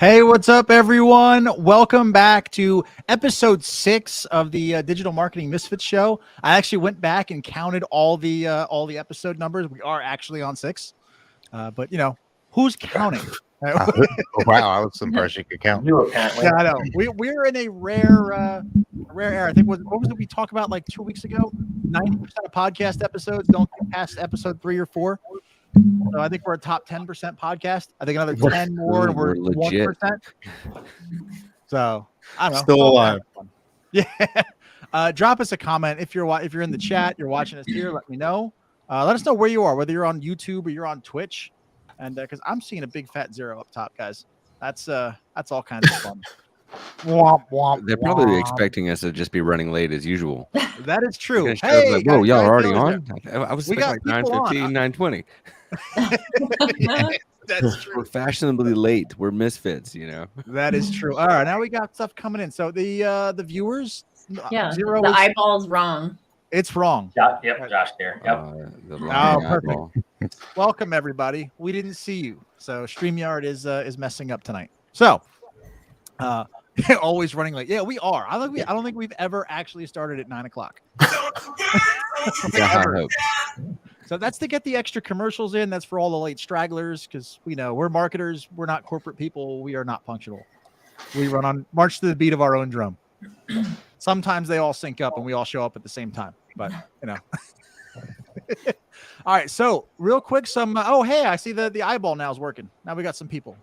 Hey, what's up, everyone? Welcome back to episode 6 of the Digital Marketing Misfits Show. I actually went back and counted all the episode numbers. We are actually on 6, but you know, who's counting? Wow, I was impressed you could count. You apparently. Yeah, I know. We're in a rare era. I think what was it we talked about like 2 weeks ago? 90% of podcast episodes don't get past episode 3 or 4. So I think we're a top 10% podcast. I think another 10 more, and we're legit. 1%. So I don't know. Still alive. Yeah. Drop us a comment if you're in the chat. You're watching us here. Let me know. Let us know where you are, whether you're on YouTube or you're on Twitch, and because I'm seeing a big fat 0 up top, guys. That's all kinds of fun. Womp, womp, They're probably womp. expecting us to just be running late as usual. That is true. Hey, Hey, like, whoa, guys, y'all guys, are already guys, on? I was we thinking got like people 9:15, 9:20. Yeah, that's true. We're fashionably late. We're misfits, you know. That is true. All right, now we got stuff coming in. So the viewers, Yeah, 0 the is, eyeball's wrong. it's wrong. Yep, Josh there. Yep. The Oh, lying perfect. eyeball. Welcome everybody. We didn't see you, so StreamYard is messing up tonight. So, always running late. Yeah, we are. I don't think we've ever actually started at 9 o'clock. Yeah, I Ever. hope. So that's to get the extra commercials in. That's for all the late stragglers, because we know we're marketers. We're not corporate people. We are not punctual. We run on march to the beat of our own drum. Sometimes they all sync up and we all show up at the same time. But you know. All right. So real quick, oh hey, I see the eyeball now is working. Now we got some people.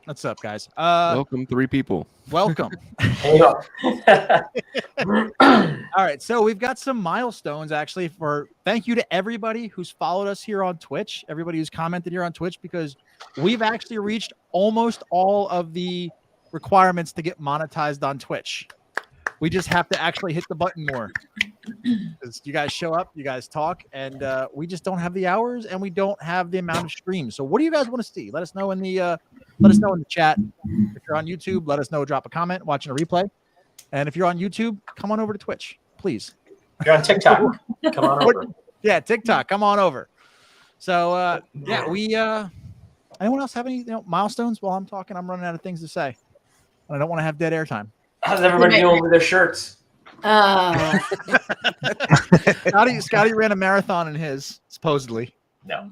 What's up, guys? Welcome, 3 people. Welcome. Hey, All right, so we've got some milestones actually. Thank you to everybody who's followed us here on Twitch, everybody who's commented here on Twitch, because we've actually reached almost all of the requirements to get monetized on Twitch. We just have to actually hit the button more. Because you guys show up, you guys talk, and we just don't have the hours and we don't have the amount of streams. So what do you guys want to see? Let us know in the chat. If you're on YouTube, let us know. Drop a comment watching a replay. And if you're on YouTube, come on over to Twitch, please. You're on TikTok. Come on over. Yeah, TikTok, come on over. So yeah, we anyone else have any milestones? While I'm talking, I'm running out of things to say. And I don't want to have dead air time. How's everybody doing with their shirts? Scotty ran a marathon in his, supposedly. No.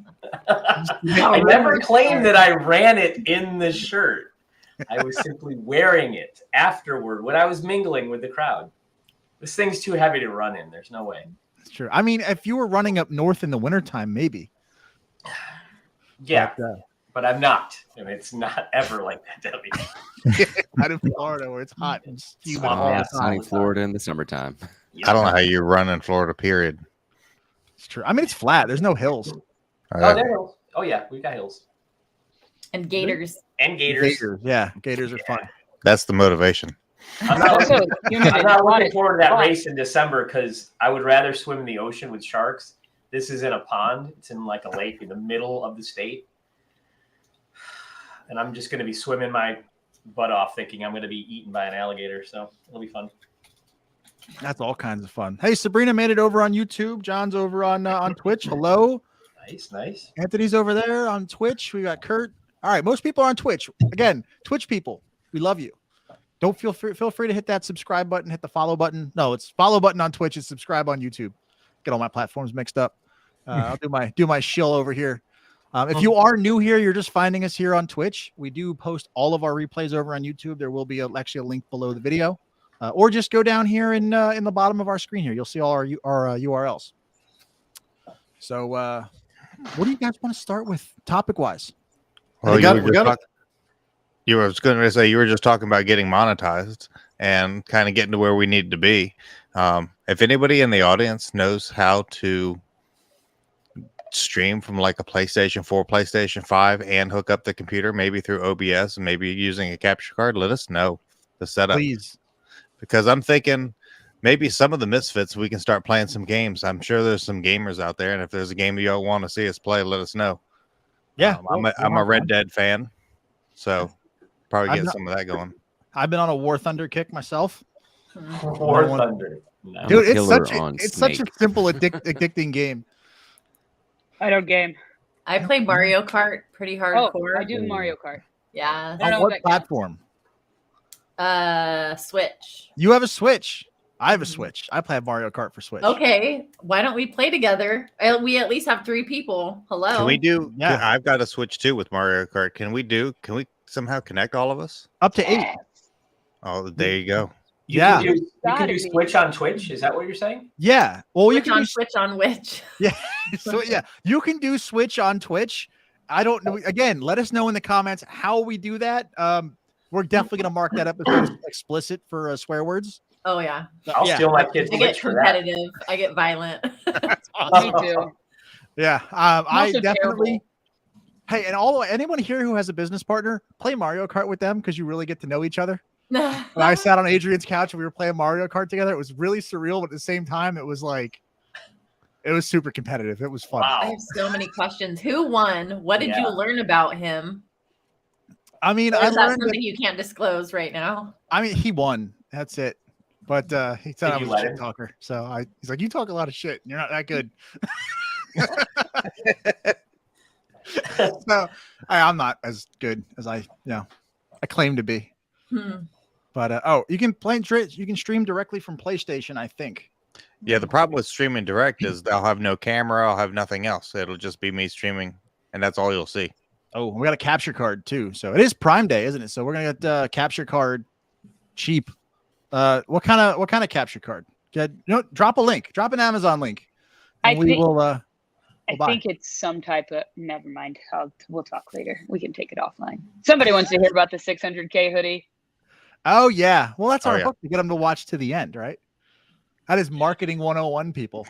I never claimed that I ran it in the shirt. I was simply wearing it afterward when I was mingling with the crowd. This thing's too heavy to run in. There's no way. That's true. I mean, if you were running up north in the wintertime, maybe. Yeah, but I'm not. And it's not ever like that, Debbie. Out in Florida where it's hot and humid all the Sunny time. Florida in the summertime. I don't know how you run in Florida, period. It's true. I mean, it's flat. There's no hills. Oh, there are hills. Oh, yeah, we've got hills. And gators. And gators. Yeah, gators are fun. That's the motivation. I'm not looking forward to that race in December because I would rather swim in the ocean with sharks. This is in a pond. It's in like a lake in the middle of the state. And I'm just going to be swimming my butt off thinking I'm going to be eaten by an alligator. So it'll be fun. That's all kinds of fun. Hey, Sabrina made it over on YouTube. John's over on Twitch. Hello. Nice. Anthony's over there on Twitch. We got Kurt. All right, most people are on Twitch. Again, Twitch people, we love you. Don't feel free to hit that subscribe button, hit the follow button. No, it's follow button on Twitch and subscribe on YouTube. Get all my platforms mixed up. I'll do my shill over here. If you are new here, you're just finding us here on Twitch. We do post all of our replays over on YouTube. There will be actually a link below the video, or just go down here in the bottom of our screen here. You'll see all our URLs. So, what do you guys want to start with topic wise? Well, you were going to say you were just talking about getting monetized and kind of getting to where we need to be. If anybody in the audience knows how to stream from like a PlayStation 4, PlayStation 5, and hook up the computer, maybe through OBS and maybe using a capture card, let us know the setup. Please. Because I'm thinking maybe some of the misfits, we can start playing some games. I'm sure there's some gamers out there. And if there's a game y'all want to see us play, let us know. Yeah. I'm a Red Dead fan. So probably get some of that going. I've been on a War Thunder kick myself. War Thunder. No. Dude, I'm it's such a simple, addicting game. I don't game. I play Mario Kart pretty hardcore. I do Mario Kart. Yeah. On what platform? Switch. You have a Switch. I have a Mhm. Switch. I play Mario Kart for Switch. Okay. Why don't we play together? We at least have 3 people. Hello. Can we do? Yeah. I've got a Switch too with Mario Kart. Can we somehow connect all of us? Up to 8. Oh, there you go. You Yeah. can do Switch on Twitch. Is that what you're saying? Yeah. Well, you Switch can on do Switch on which? Yeah. So yeah, you can do Switch on Twitch. I don't know. Again, let us know in the comments how we do that. We're definitely gonna mark that episode as explicit for swear words. Oh yeah. I'll Yeah. steal my kid's I get Switch for that. competitive. I get violent. That's awesome. Me too. Yeah. I'm I also definitely. Hey, and anyone here who has a business partner, play Mario Kart with them because you really get to know each other. When I sat on Adrian's couch and we were playing Mario Kart together, it was really surreal, but at the same time, it was super competitive. It was fun. Wow. I have so many questions. Who won? What did you learn about him? I mean, Or I is that learned something you can't disclose right now? I mean, he won. That's it. But he said Did I you was a let shit him? talker. So he's like, you talk a lot of shit. And you're not that good. So I'm not as good as I claim to be. But you can stream directly from PlayStation, I think. Yeah, the problem with streaming direct is they'll have no camera. I'll have nothing else. It'll just be me streaming, and that's all you'll see. Oh, we got a capture card too. So it is Prime Day, isn't it? So we're gonna get capture card cheap. What kind of capture card? Drop a link. Drop an Amazon link. And I think it's some type of. Never mind. We'll talk later. We can take it offline. Somebody wants to hear about the 600k hoodie. Oh yeah. Well, that's our yeah. hook to get them to watch to the end, right? That is marketing 101, people.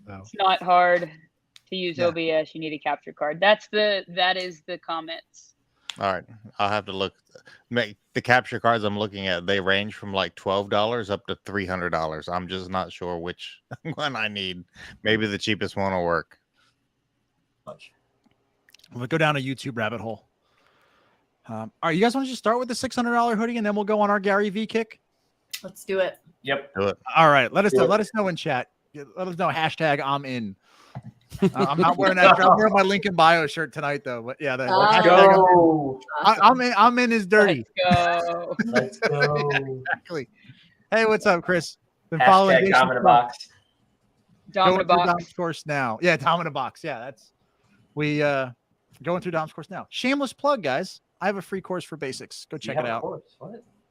So. It's not hard to use OBS. You need a capture card. That is the comments. All right, I'll have to look. The capture cards I'm looking at, they range from like $12 up to $300. I'm just not sure which one I need. Maybe the cheapest one will work. We'll go down a YouTube rabbit hole. All right, you guys want to just start with the $600 hoodie and then we'll go on our Gary Vee kick? Let's do it. Yep. Do it. All right, let us know in chat. Let us know hashtag I'm in. I'm not wearing that. I'm wearing my Lincoln Bio shirt tonight though. But yeah, Let's go. I'm in is dirty. Let's go. Let's go. Exactly. Hey, what's up, Chris? Been following Hashtag Dom in a box. Dom in a Going through box. Dom's course now. Yeah, Dom in a box. Yeah, that's we going through Dom's course now. Shameless plug, guys. I have a free course for basics. Go check it out. What?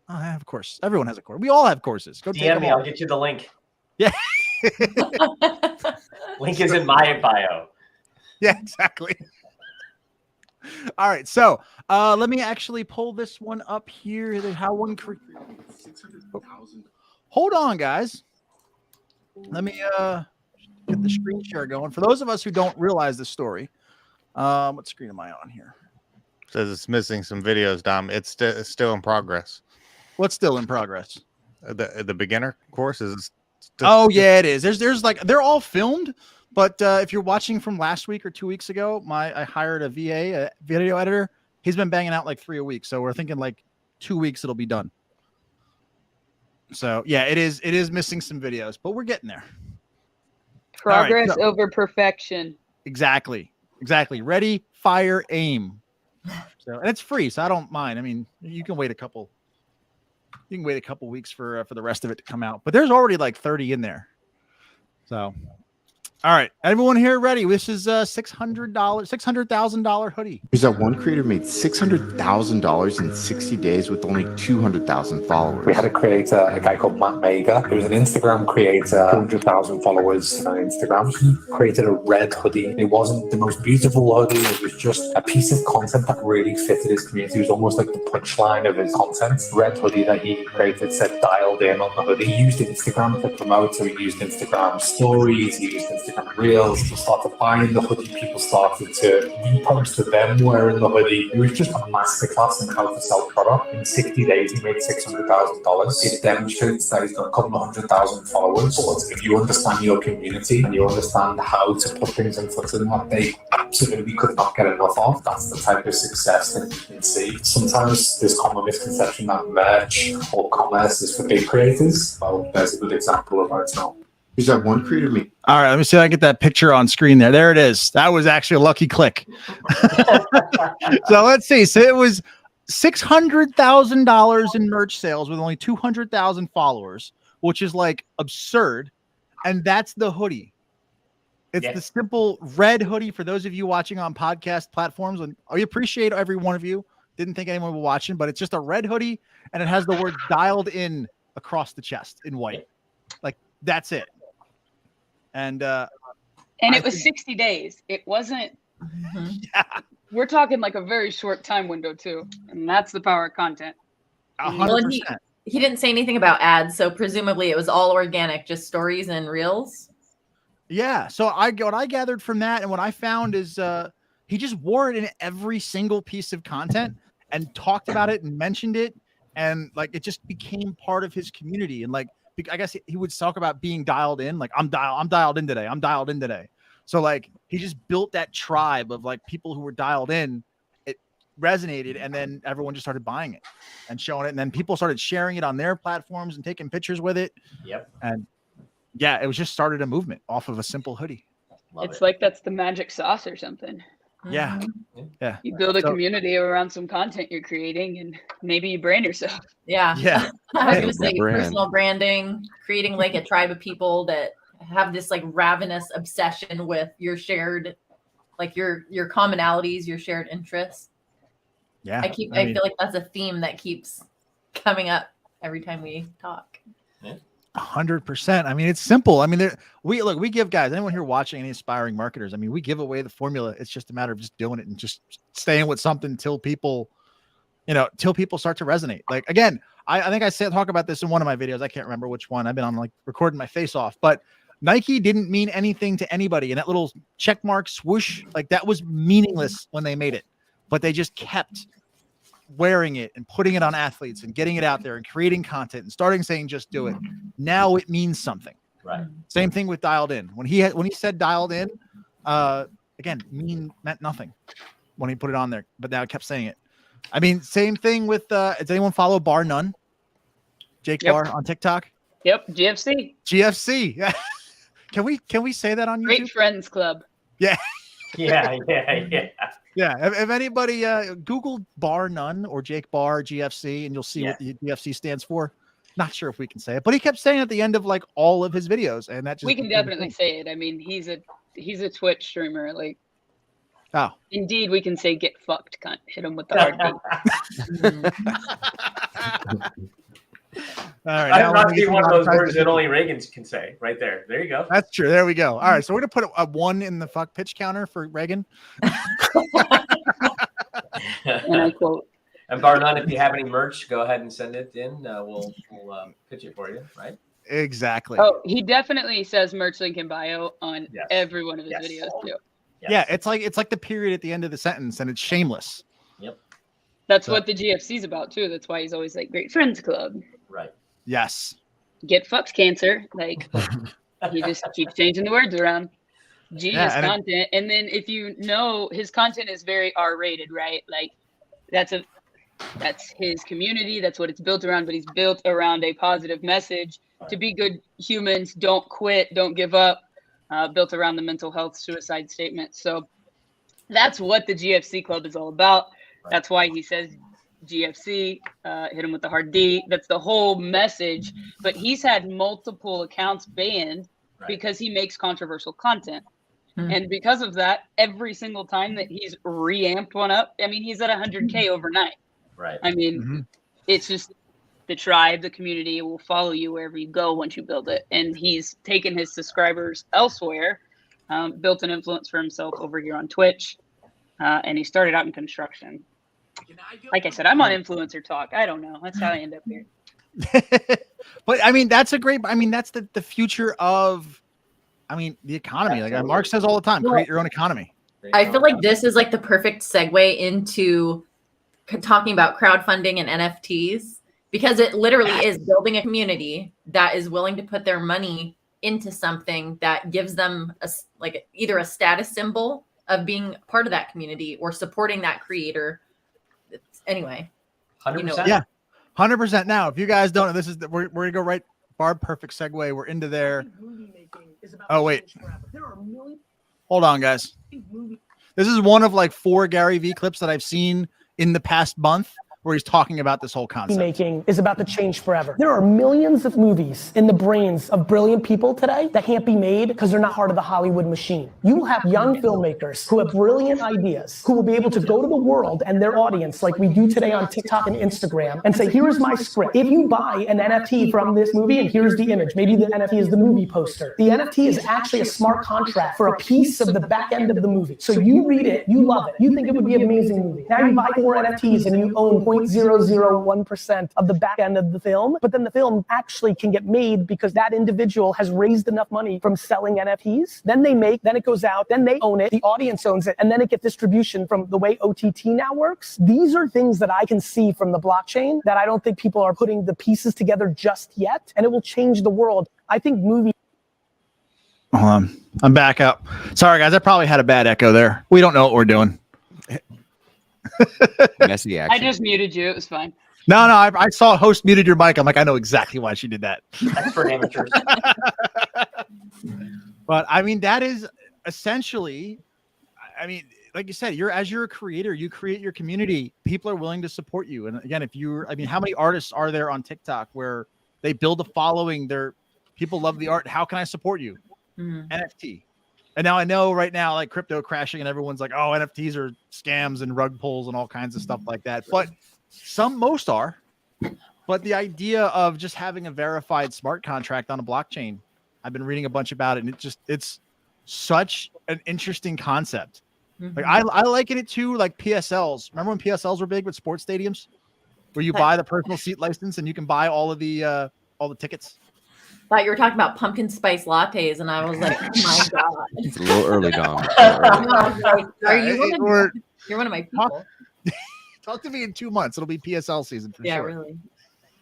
I have a course. Everyone has a course. We all have courses. Go take DM them me. all. I'll get you the link. Yeah. Link is in my bio. Yeah, exactly. All right, so let me actually pull this one up here. How one hold on, guys. Let me get the screen share going. For those of us who don't realize the story, what screen am I on here? Says it's missing some videos, Dom. It's still in progress. What's still in progress? The beginner course is. Oh yeah, it is. There's like they're all filmed, but if you're watching from last week or 2 weeks ago, I hired a VA, a video editor. He's been banging out like 3 a week, so we're thinking like 2 weeks it'll be done. So yeah, it is missing some videos, but we're getting there. Progress All right, so, over perfection. Exactly. Ready, fire, aim. So and it's free, so I don't mind. I mean, you can wait a couple weeks for the rest of it to come out, but there's already like 30 in there. So, all right, everyone here ready? This is $600,000 hoodie. There's that one creator made $600,000 in 60 days with only 200,000 followers. We had a creator, a guy called Matt Mager, who was an Instagram creator, 200,000 followers on Instagram. He created a red hoodie. It wasn't the most beautiful hoodie. It was just a piece of content that really fitted his community. It was almost like the punchline of his content. Red hoodie that he created said dialed in on the hoodie. He used Instagram to promote, so he used Instagram stories, he used Instagram Reels. People started buying the hoodie. People started to repost them wearing the hoodie. It was just a masterclass in how to sell product. In 60 days, he made $600,000. It demonstrates that he's got a couple of 100,000 followers. But if you understand your community and you understand how to put things in front of them that they absolutely could not get enough of, that's the type of success that you can see. Sometimes there's common misconception that merch or commerce is for big creators. Well, there's a good example of how it's not. Is that one creator me? All right, let me see if I can get that picture on screen there. There it is. That was actually a lucky click. So let's see. So it was $600,000 in merch sales with only 200,000 followers, which is like absurd. And that's the hoodie. It's the simple red hoodie for those of you watching on podcast platforms. And I appreciate every one of you. Didn't think anyone was watching, but it's just a red hoodie and it has the word dialed in across the chest in white. Like that's it. And it was 60 days. It wasn't. Yeah. We're talking like a very short time window too, and that's the power of content. 100%. He didn't say anything about ads, so presumably it was all organic, just stories and reels. Yeah. So what I gathered from that and what I found is he just wore it in every single piece of content and talked about it and mentioned it. And like, it just became part of his community. And like, I guess he would talk about being dialed in. Like I'm dialed in today. I'm dialed in today. So like, he just built that tribe of like people who were dialed in. It resonated. And then everyone just started buying it and showing it. And then people started sharing it on their platforms and taking pictures with it. Yep. And yeah, it was just started a movement off of a simple hoodie. It's like that's the magic sauce or something. Yeah. Mm-hmm. Yeah. You build a community around some content you're creating and maybe you brand yourself. Yeah. Yeah. I was gonna say Brand. personal branding, creating like a tribe of people that have this like ravenous obsession with your shared, like your commonalities, your shared interests. Yeah. I feel like that's a theme that keeps coming up every time we talk. 100%. I mean, it's simple. I mean, we give guys, anyone here watching, any aspiring marketers, I mean, we give away the formula. It's just a matter of just doing it and just staying with something until people start to resonate. Like, again, I think I talk about this in one of my videos. I can't remember which one. I've been on like recording my face off, but Nike didn't mean anything to anybody. And that little check mark swoosh, like that was meaningless when they made it, but they just kept wearing it and putting it on athletes and getting it out there and creating content and starting saying, just do it. Now it means something. Right. Same thing with dialed in. When he said dialed in, again, meant nothing when he put it on there, but now I kept saying it. I mean, same thing with, does anyone follow Bar None? Jake Bar on TikTok? Yep. GFC. Can we say that on YouTube? Great Friends Club. Yeah. Yeah. Yeah. If anybody Google Bar None or Jake Bar GFC, and you'll see what the GFC stands for. Not sure if we can say it, but he kept saying at the end of like all of his videos, and that just we can definitely say it. I mean, he's a Twitch streamer. Like, indeed, we can say get fucked, cunt. Hit him with the hard beat. All right, I'm not seeing one of those words that only Reagan can say. Right there. There you go. That's true. There we go. All right, so we're gonna put a 1 in the fuck pitch counter for Reagan. And I quote. And bar none, if you have any merch, go ahead and send it in. We'll pitch it for you, right? Exactly. Oh, he definitely says merch link in bio on every one of his videos too. Yes. Yeah, it's like the period at the end of the sentence, and it's shameless. Yep. That's what the GFC's about too. That's why he's always like Great Friends Club. Right. Yes. Get fucked, cancer. Like he just keeps changing the words around. G is content, and then if you know his content is very R-rated, right? Like that's his community. That's what it's built around. But he's built around a positive message to be good humans. Don't quit. Don't give up. Built around the mental health suicide statement. So that's what the GFC Club is all about. That's why he says GFC, hit him with the hard D. That's the whole message. But he's had multiple accounts banned because he makes controversial content. And because of that, every single time that he's reamped one up, I mean, he's at 100K overnight. Right. I mean, it's just the tribe, the community will follow you wherever you go once you build it. And he's taken his subscribers elsewhere, built an influence for himself over here on Twitch. And he started out in construction. Like I said, I'm on influencer talk. I don't know. That's how I end up here. But I mean, that's the future of, the economy. Like Mark says all the time, create your own economy. I feel like this is like the perfect segue into talking about crowdfunding and NFTs, because it literally is building a community that is willing to put their money into something that gives them either a status symbol of being part of that community or supporting that creator. Anyway, 100%. Yeah, 100%. Now, if you guys don't know, we're gonna go right Barb, perfect segue. We're into there. Oh, wait. Hold on, guys. This is one of like 4 Gary Vee clips that I've seen in the past month where he's talking about this whole concept. Making is about to change forever. There are millions of movies in the brains of brilliant people today that can't be made because they're not part of the Hollywood machine. You will have young filmmakers who have brilliant ideas who will be able to go to the world and their audience like we do today on TikTok and Instagram and say, here's my script. If you buy an NFT from this movie and here's the image, maybe the NFT is the movie poster. The NFT is actually a smart contract for a piece of the back end of the movie. So you read it, you love it, you think it would be an amazing movie. Now you buy 4 NFTs and you own 0.001% of the back end of the film, but then the film actually can get made because that individual has raised enough money from selling NFTs. Then it goes out, then they own it, the audience owns it, and then it gets distribution from the way OTT now works. These are things that I can see from the blockchain that I don't think people are putting the pieces together just yet, and it will change the world. I think movies. Hold on. I'm back up. Sorry, guys. I probably had a bad echo there. We don't know what we're doing. Messy action. I just muted you. It was fine. No, I saw host muted your mic. I'm like, I know exactly why she did that. That's for amateurs. But I mean, that is essentially, I mean, like you said, as you're a creator, you create your community. People are willing to support you. And again, how many artists are there on TikTok where they build a following? People love the art. How can I support you? NFT. And now I know right now, like crypto crashing and everyone's like, oh, NFTs are scams and rug pulls and all kinds of stuff like that. But most are. But the idea of just having a verified smart contract on a blockchain, I've been reading a bunch about it, and it's such an interesting concept. Like I liken it to like PSLs. Remember when PSLs were big with sports stadiums, where you buy the personal seat license and you can buy all the tickets? Thought you were talking about pumpkin spice lattes, and I was like, oh my god, It's a little early, Dom. You're one of my people. Talk to me in 2 months. It'll be PSL season for sure. Yeah, really.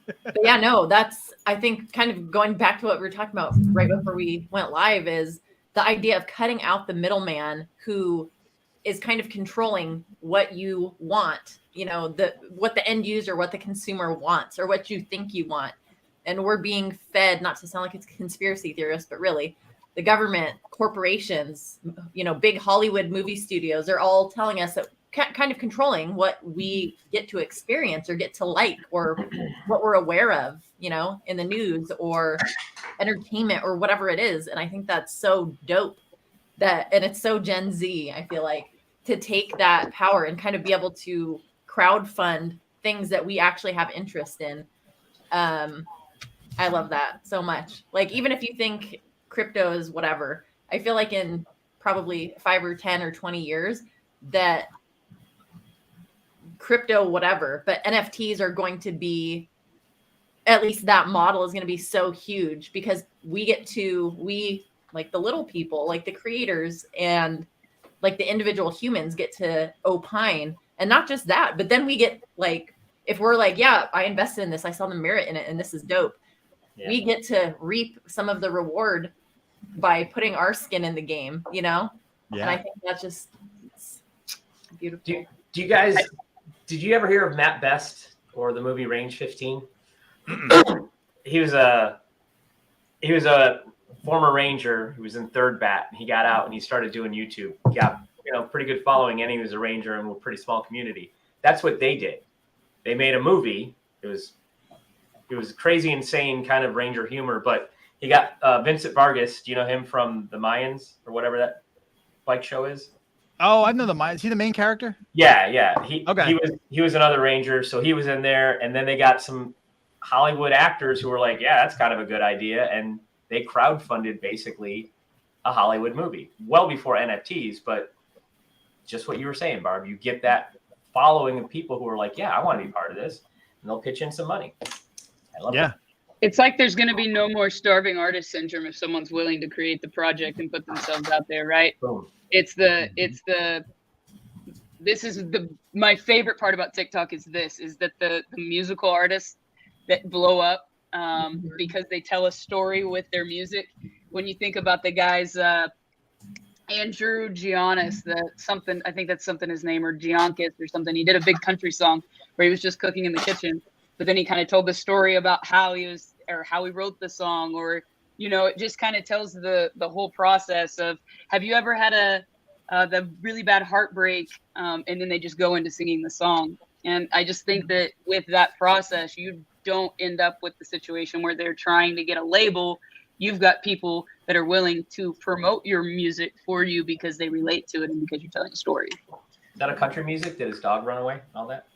But yeah, no, that's, I think, kind of going back to what we were talking about right before we went live, is the idea of cutting out the middleman who is kind of controlling what you want, what the end user, what the consumer wants, or what you think you want. And we're being fed, not to sound like it's a conspiracy theorist, but really the government, corporations, big Hollywood movie studios are all telling us that, kind of controlling what we get to experience or get to like, or what we're aware of, in the news or entertainment or whatever it is. And I think that's so dope and it's so Gen Z, I feel like, to take that power and kind of be able to crowdfund things that we actually have interest in. I love that so much. Like, even if you think crypto is whatever, I feel like in probably 5 or 10 or 20 years that crypto, whatever, but NFTs are going to be, at least that model is going to be so huge, because we like the little people, like the creators and like the individual humans get to opine. And not just that, but then we get like, if we're like, yeah, I invested in this, I saw the merit in it, and this is dope. Yeah. We get to reap some of the reward by putting our skin in the game, Yeah. And I think that's just beautiful. Did you ever hear of Matt Best or the movie Range 15? He was a former Ranger who was in 3rd Bat. He got out and he started doing YouTube. He got pretty good following, and he was a Ranger in a pretty small community. That's what they did. They made a movie. It was crazy, insane kind of Ranger humor, but he got Vincent Vargas. Do you know him from the Mayans or whatever that bike show is? Oh, I know the Mayans. Is he the main character? Yeah. He was another Ranger, so he was in there, and then they got some Hollywood actors who were like, yeah, that's kind of a good idea, and they crowdfunded basically a Hollywood movie well before NFTs. But just what you were saying, Barb, you get that following of people who are like, yeah, I want to be part of this, and they'll pitch in some money. I love that. It's like there's going to be no more starving artist syndrome if someone's willing to create the project and put themselves out there, right? Boom. My favorite part about TikTok is that the musical artists that blow up because they tell a story with their music. When you think about the guys, Andrew Giannis, I think that's something his name, or Giannis or something. He did a big country song where he was just cooking in the kitchen, but then he kind of told the story about how or how he wrote the song, or it just kind of tells the whole process of, have you ever had the really bad heartbreak, and then they just go into singing the song. And I just think that with that process, you don't end up with the situation where they're trying to get a label. You've got people that are willing to promote your music for you because they relate to it and because you're telling a story. Is that a country music? Did his dog run away? All that?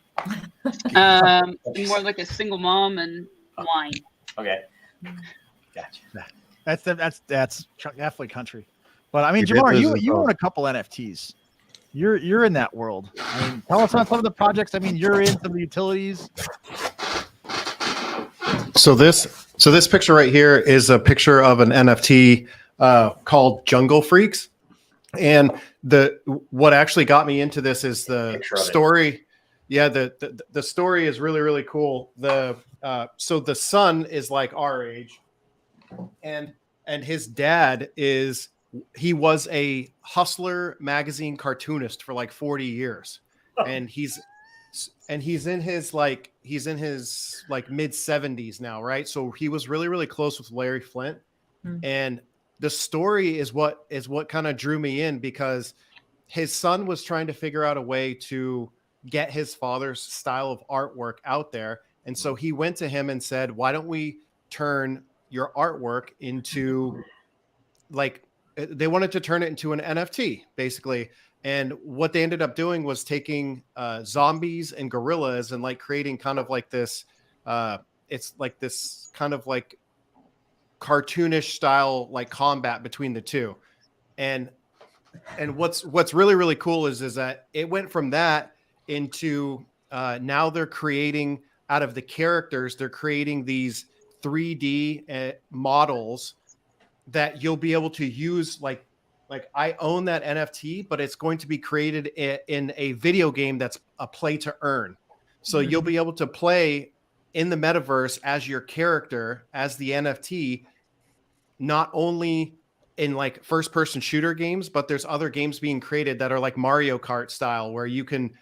More like a single mom and wine. Okay. Gotcha. That's definitely country. But I mean, Jamar, you own a couple NFTs. You're in that world. I mean, tell us on some of the projects. I mean, you're in some of the utilities. So this picture right here is a picture of an NFT called Jungle Freaks, and what actually got me into this is the story. Yeah, the story is really, really cool. So the son is like our age, and his dad he was a Hustler magazine cartoonist for like 40 years, and he's in his mid 70s now, right? So he was really, really close with Larry Flint, and the story is what kind of drew me in, because his son was trying to figure out a way to get his father's style of artwork out there. And so he went to him and said, why don't we turn your artwork into, like, they wanted to turn it into an NFT basically. And what they ended up doing was taking zombies and gorillas and like creating kind of like this, it's like this kind of like cartoonish style, like combat between the two. And what's really, really cool is that it went from that into now they're creating, out of the characters, they're creating these 3D models that you'll be able to use. Like I own that NFT, but it's going to be created in a video game that's a play to earn. So you'll be able to play in the metaverse as your character, as the NFT, not only in like first person shooter games, but there's other games being created that are like Mario Kart style, where you can,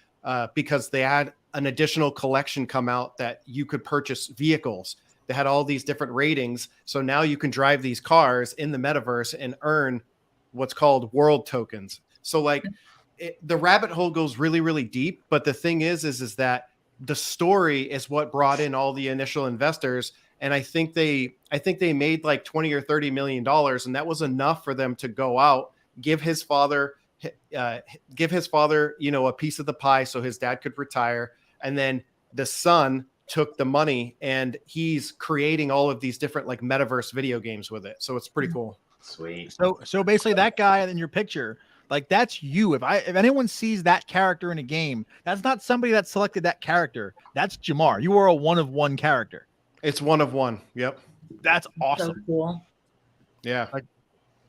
because they had an additional collection come out that you could purchase vehicles. They had all these different ratings. So now you can drive these cars in the metaverse and earn what's called world tokens. So like the rabbit hole goes really, really deep. But the thing is that the story is what brought in all the initial investors. And I think they made like 20 or $30 million. And that was enough for them to go out, give his father, a piece of the pie so his dad could retire. And then the son took the money and he's creating all of these different like metaverse video games with it. So it's pretty cool. Sweet. So basically that guy in your picture, like that's you. If anyone sees that character in a game, that's not somebody that selected that character. That's Jamar. You are a one of one character. It's one of one. Yep. That's awesome. So cool. Yeah. Like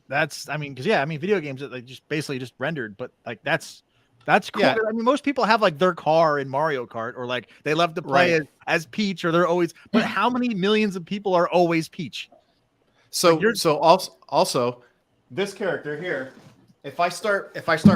video games that like just basically just rendered, but like that's cool. Yeah. I mean, most people have like their car in Mario Kart, or like they love to play as Peach, or they're always, but how many millions of people are always Peach? So also this character here, if I start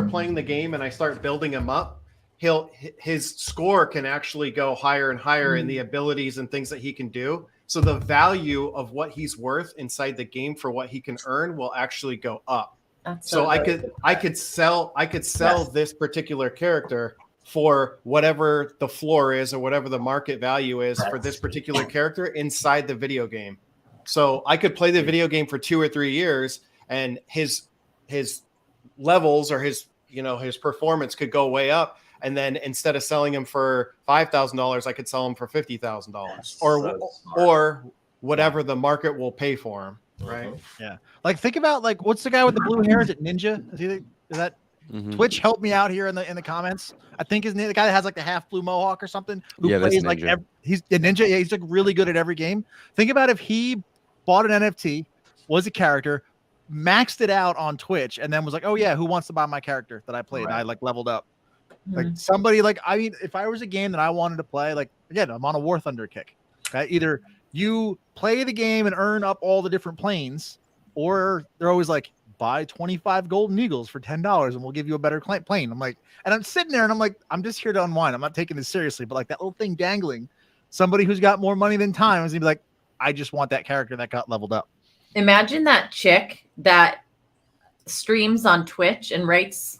playing the game and I start building him up, his score can actually go higher and higher in the abilities and things that he can do. So the value of what he's worth inside the game for what he can earn will actually go up. So I could sell this particular character for whatever the floor is or whatever the market value is for this particular character inside the video game. So I could play the video game for 2 or 3 years, and his levels or his performance could go way up. And then instead of selling him for $5,000, I could sell him for $50,000 or whatever the market will pay for him. Right. Yeah. Like think about like what's the guy with the blue hair? Is it Ninja? Is that Twitch? Help me out here in the comments. I think his name, the guy that has like the half blue mohawk or something. Who plays like he's a Ninja. Yeah, he's like really good at every game. Think about if he bought an NFT, was a character, maxed it out on Twitch, and then was like, oh yeah, who wants to buy my character that I played? And I like leveled up. Like somebody like, I mean, if I was a game that I wanted to play, like again, I'm on a War Thunder kick. Okay? Either you play the game and earn up all the different planes, or they're always like, buy 25 golden eagles for $10 and we'll give you a better plane. I'm like, and I'm sitting there and I'm like, I'm just here to unwind. I'm not taking this seriously, but like that little thing dangling, somebody who's got more money than time is gonna be like, I just want that character that got leveled up. Imagine that chick that streams on Twitch and writes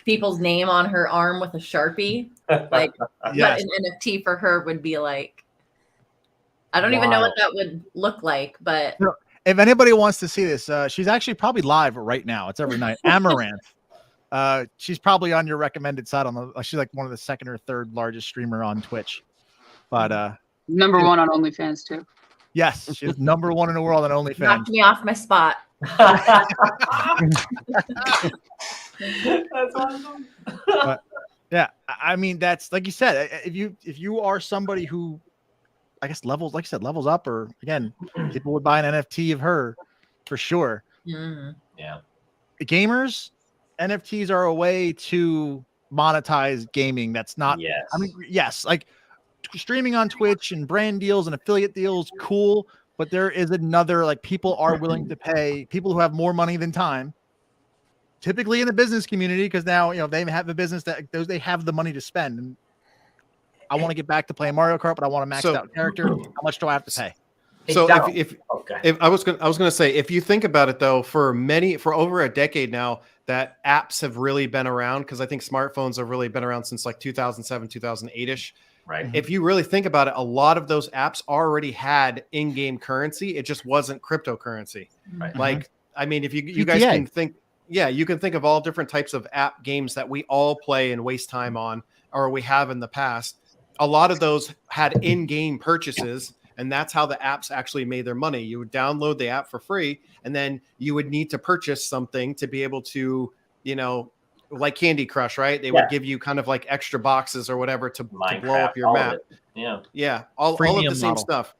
people's name on her arm with a Sharpie. Like Yes. what an NFT for her would be like. I don't even know what that would look like, but if anybody wants to see this, she's actually probably live right now. It's every night. Amaranth. She's probably on your recommended side she's like one of the second or third largest streamer on Twitch. But number one on OnlyFans too. yes, she's number one in the world on OnlyFans. knocked me off my spot. That's awesome. But, yeah, I mean, that's like you said, if you are somebody who I guess levels up, or again, people would buy an NFT of her for sure. Mm-hmm. Yeah. Gamers, NFTs are a way to monetize gaming. That's not, Yes. I mean, yes, like streaming on Twitch and brand deals and affiliate deals, cool. But there is another, like, people are willing to pay, people who have more money than time, typically in the business community, because now, you know, they have a business that they have the money to spend. And I want to get back to playing Mario Kart, but I want a maxed out character. How much do I have to pay? So if I was gonna say, if you think about it though, for over a decade now, that apps have really been around, because I think smartphones have really been around since like 2007, 2008-ish. Right. If you really think about it, a lot of those apps already had in-game currency. It just wasn't cryptocurrency. Right. Like, I mean, if you guys can think, you can think of all different types of app games that we all play and waste time on, or we have in the past. A lot of those had in-game purchases, and that's how the apps actually made their money. You would download the app for free, and then you would need to purchase something to be able to, you know, like Candy Crush, right? They would give you kind of like extra boxes or whatever to blow up your map. Yeah, all of the same stuff.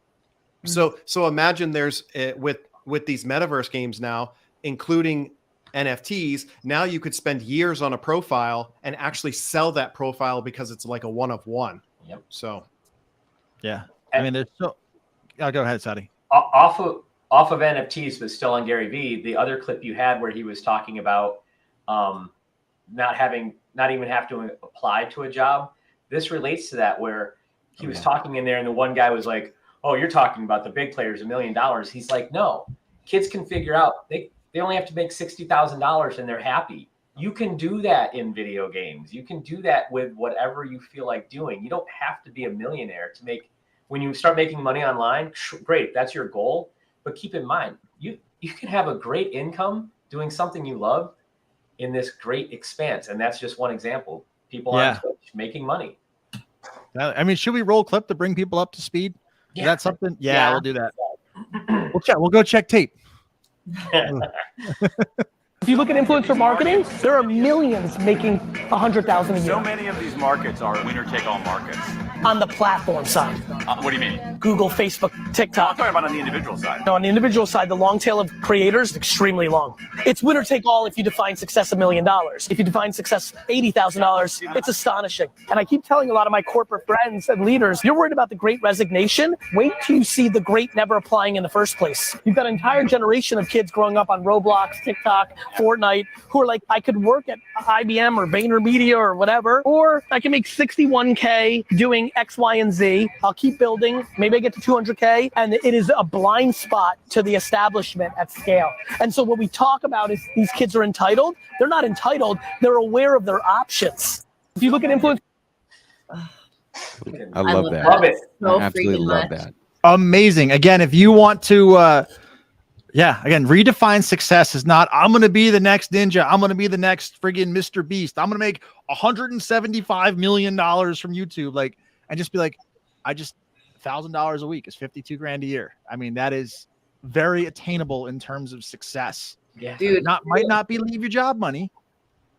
So imagine there's with these metaverse games now, including NFTs, now you could spend years on a profile and actually sell that profile because it's like a one of one. Yep. So, yeah, I mean, there's so. Oh, go ahead, Sadi. Off of NFTs, but still on Gary Vee. The other clip you had where he was talking about not even have to apply to a job. This relates to that, where he was talking in there, and the one guy was like, "Oh, you're talking about the big players, $1 million." He's like, "No, kids can figure out they only have to make $60,000 and they're happy. You can do that in video games. You can do that with whatever you feel like doing. You don't have to be a millionaire to make. When you start making money online, great, that's your goal. But keep in mind, you can have a great income doing something you love in this great expanse, and that's just one example. People on Twitch making money. I mean, should we roll clip to bring people up to speed? Is that something? Yeah, we'll do that. We'll go check tape. If you look at influencer marketing, there are millions making $100,000 a year. So many of these markets are winner-take-all markets. On the platform side. What do you mean? Google, Facebook, TikTok. I'm talking about on the individual side. No, on the individual side, the long tail of creators is extremely long. It's winner take all if you define success $1 million. If you define success $80,000, it's astonishing. And I keep telling a lot of my corporate friends and leaders, you're worried about the Great Resignation? Wait till you see the great never applying in the first place. You've got an entire generation of kids growing up on Roblox, TikTok, Fortnite, who are like, I could work at IBM or VaynerMedia or whatever, or I can make 61K doing X, Y, and Z. I'll keep building. Maybe I get to 200K, and it is a blind spot to the establishment at scale. And so what we talk about is these kids are entitled. They're not entitled. They're aware of their options. If you look at influence. I love that. Love it. I absolutely love that. Amazing. Again, if you want to, again, redefine success is not, I'm going to be the next ninja. I'm going to be the next friggin' Mr. Beast. I'm going to make $175 million from YouTube. Like, and just be like, $1,000 a week is 52 grand a year. I mean, that is very attainable in terms of success. Yeah, dude. Might not be leave your job money,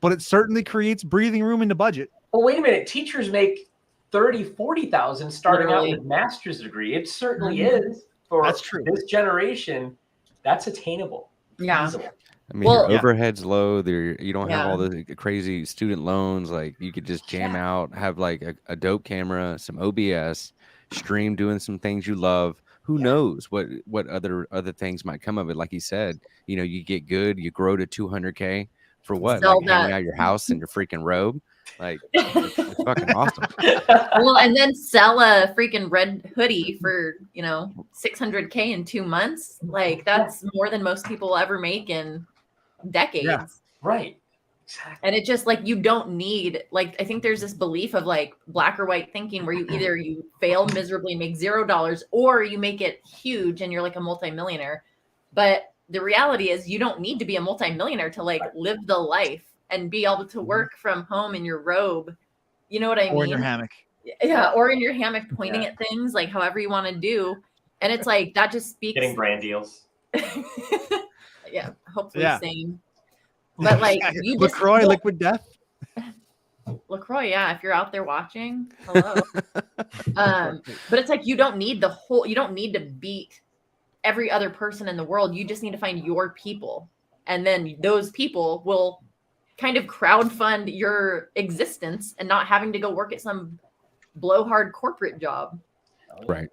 but it certainly creates breathing room in the budget. Well, wait a minute. Teachers make 30,000, 40,000 starting out with master's degree. It certainly is for this generation. That's attainable. Yeah. Feasible. I mean, your overhead's low. You don't have all the crazy student loans. Like, you could just jam out, have like a dope camera, some OBS, stream doing some things you love. Who knows what other things might come of it? Like he said, you get good, you grow to 200K for what? Like hanging out your house in your freaking robe. Like, it's fucking awesome. Well, and then sell a freaking red hoodie for, 600k in 2 months. Like, that's more than most people will ever make in decades. Yeah. Right. Exactly. And it just like, you don't need, like, I think there's this belief of like black or white thinking where you fail miserably and make $0, or you make it huge and you're like a multimillionaire. But the reality is you don't need to be a multimillionaire to like live the life and be able to work from home in your robe. You know what I mean? Or in your hammock. Yeah. Or in your hammock pointing at things, like however you want to do. And it's like, that just speaks. Getting brand deals. Yeah. Hopefully Yeah. same. But like you just LaCroix, Liquid Death. LaCroix, yeah, if you're out there watching, hello. But it's like you don't need to beat every other person in the world. You just need to find your people. And then those people will kind of crowdfund your existence and not having to go work at some blowhard corporate job. Right.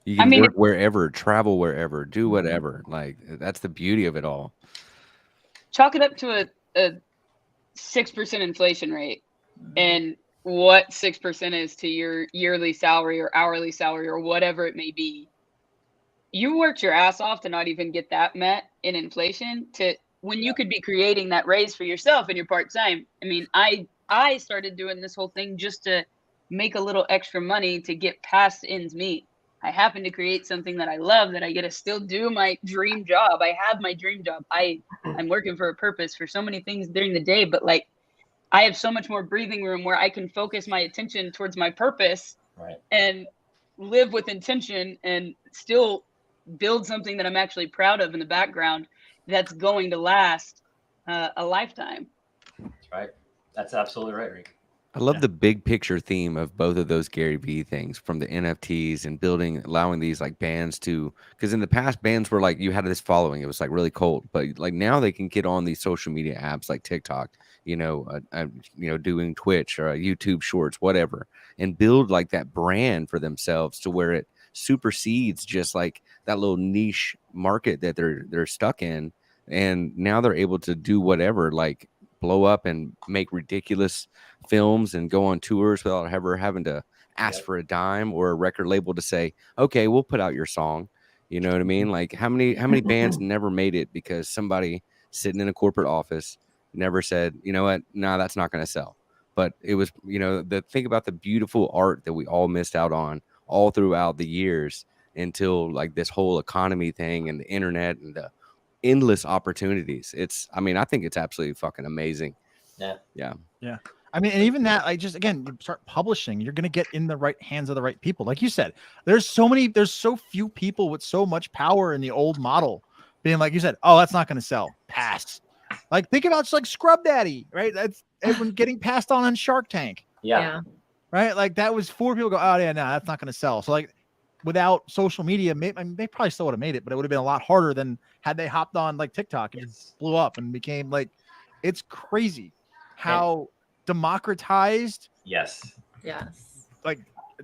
You can work wherever, travel wherever, do whatever. Like, that's the beauty of it all. Chalk it up to a 6% inflation rate, and what 6% is to your yearly salary or hourly salary or whatever it may be. You worked your ass off to not even get that met in inflation, to when you could be creating that raise for yourself in your part-time. I mean, I started doing this whole thing just to make a little extra money to get past ends meet. I happen to create something that I love, that I get to still do my dream job. I have my dream job. I'm working for a purpose for so many things during the day, but like I have so much more breathing room where I can focus my attention towards my purpose and live with intention and still build something that I'm actually proud of in the background that's going to last a lifetime. That's right. That's absolutely right, Rick. I love the big picture theme of both of those Gary Vee things, from the NFTs and allowing these like bands to, because in the past bands were like, you had this following, it was like really cold, but like now they can get on these social media apps like TikTok, doing Twitch or YouTube Shorts, whatever, and build like that brand for themselves to where it supersedes just like that little niche market that they're stuck in, and now they're able to do whatever, like blow up and make ridiculous films and go on tours without ever having to ask for a dime or a record label to say, okay, we'll put out your song. You know what I mean? Like how many bands never made it because somebody sitting in a corporate office never said, you know what, no, that's not going to sell. But it was, think about the beautiful art that we all missed out on all throughout the years until like this whole economy thing and the internet and the endless opportunities. I think it's absolutely fucking amazing. Yeah. I mean, and even that, like, just again, you start publishing, you're going to get in the right hands of the right people. Like you said, there's so few people with so much power in the old model being like you said, oh, that's not going to sell. Pass. Like, think about just like Scrub Daddy, right? That's everyone getting passed on Shark Tank. Yeah. Right. Like that was 4 people go, oh yeah, no, that's not going to sell. So like without social media, they probably still would have made it, but it would have been a lot harder than had they hopped on like TikTok and just blew up and became like, it's crazy how democratized. Yes. Like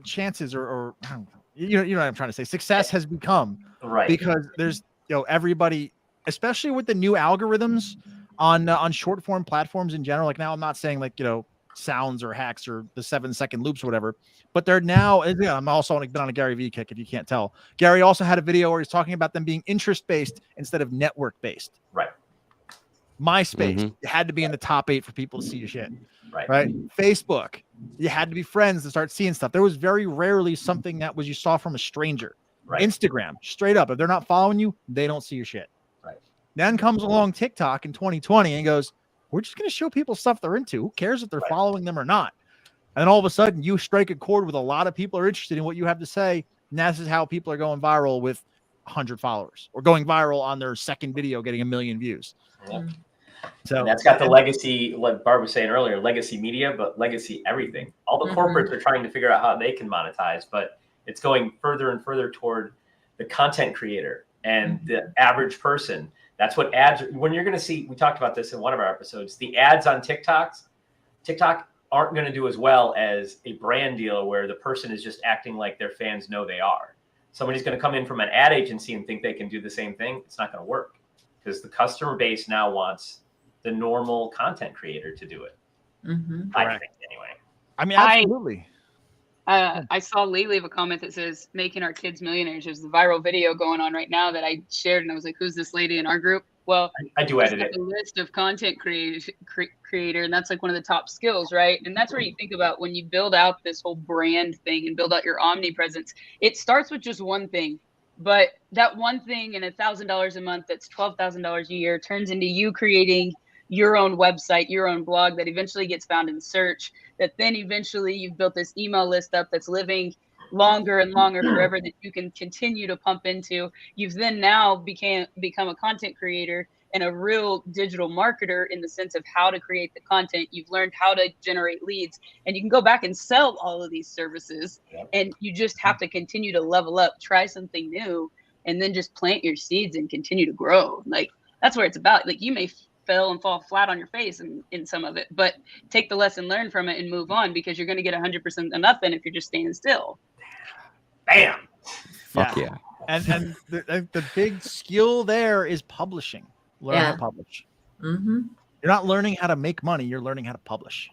chances or I don't know, you know what I'm trying to say. Success has become because there's everybody, especially with the new algorithms on short form platforms in general. Like now, I'm not saying like sounds or hacks or the 7-second loops or whatever, but they're now. I'm also been on a Gary Vee kick. If you can't tell, Gary also had a video where he's talking about them being interest based instead of network based. Right. MySpace, you had to be in the top 8 for people to see your shit. Right. Facebook, you had to be friends to start seeing stuff. There was very rarely something that was you saw from a stranger. Right. Instagram, straight up, if they're not following you, they don't see your shit. Right. Then comes along TikTok in 2020 and goes, we're just going to show people stuff they're into. Who cares if they're following them or not? And then all of a sudden you strike a chord with a lot of people are interested in what you have to say. And this is how people are going viral with 100 followers or going viral on their second video, getting 1 million views. Yeah. So and that's got the legacy, like Barb was saying earlier, legacy media, but legacy everything. All the corporates are trying to figure out how they can monetize, but it's going further and further toward the content creator and the average person. That's what ads, when you're going to see, we talked about this in one of our episodes, the ads on TikTok aren't going to do as well as a brand deal where the person is just acting like their fans know they are. Somebody's going to come in from an ad agency and think they can do the same thing. It's not going to work because the customer base now wants the normal content creator to do it. I think anyway. I mean, absolutely. I saw Lee leave a comment that says "making our kids millionaires." There's the viral video going on right now that I shared, and I was like, "Who's this lady in our group?" Well, I do edit it. A list of content creator, and that's like one of the top skills, right? And that's where you think about when you build out this whole brand thing and build out your omnipresence. It starts with just one thing, but that one thing and $1,000 a month, that's $12,000 a year, turns into you creating your own website, your own blog that eventually gets found in search, that then eventually you've built this email list up that's living longer and longer forever that you can continue to pump into. You've then now become a content creator and a real digital marketer in the sense of how to create the content. You've learned how to generate leads, and you can go back and sell all of these services. And you just have to continue to level up, try something new, and then just plant your seeds and continue to grow. Like, that's where it's about. Like, you may fail and fall flat on your face in some of it, but take the lesson learned from it and move on, because you're going to get 100% of nothing if you're just standing still. Bam. Fuck yeah. And the big skill there is publishing. Learn how to publish. Mm-hmm. You're not learning how to make money. You're learning how to publish.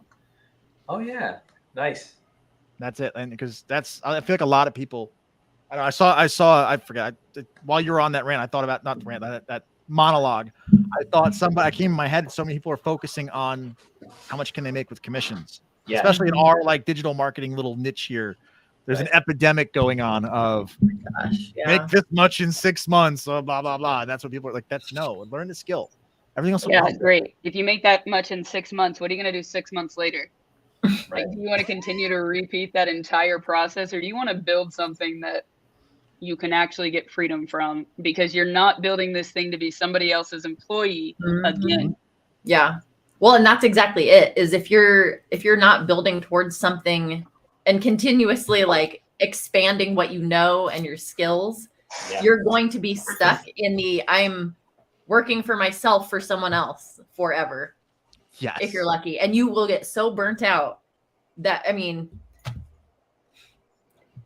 Oh yeah. Nice. That's it. And because I feel like a lot of people, I forgot while you were on that rant, I thought about, not the rant, that monologue. I thought I came in my head. So many people are focusing on how much can they make with commissions, especially in our like digital marketing little niche here. There's an epidemic going on of make this much in 6 months, blah, blah, blah. That's what people are like. Learn the skill. Everything else. Yeah, great. If you make that much in 6 months, what are you going to do 6 months later? Like, do you want to continue to repeat that entire process, or do you want to build something that you can actually get freedom from, because you're not building this thing to be somebody else's employee again? Yeah. Well, and that's exactly it, is if you're not building towards something and continuously like expanding what you know and your skills, you're going to be stuck in the I'm working for myself for someone else forever. Yes. If you're lucky. And you will get so burnt out that, I mean,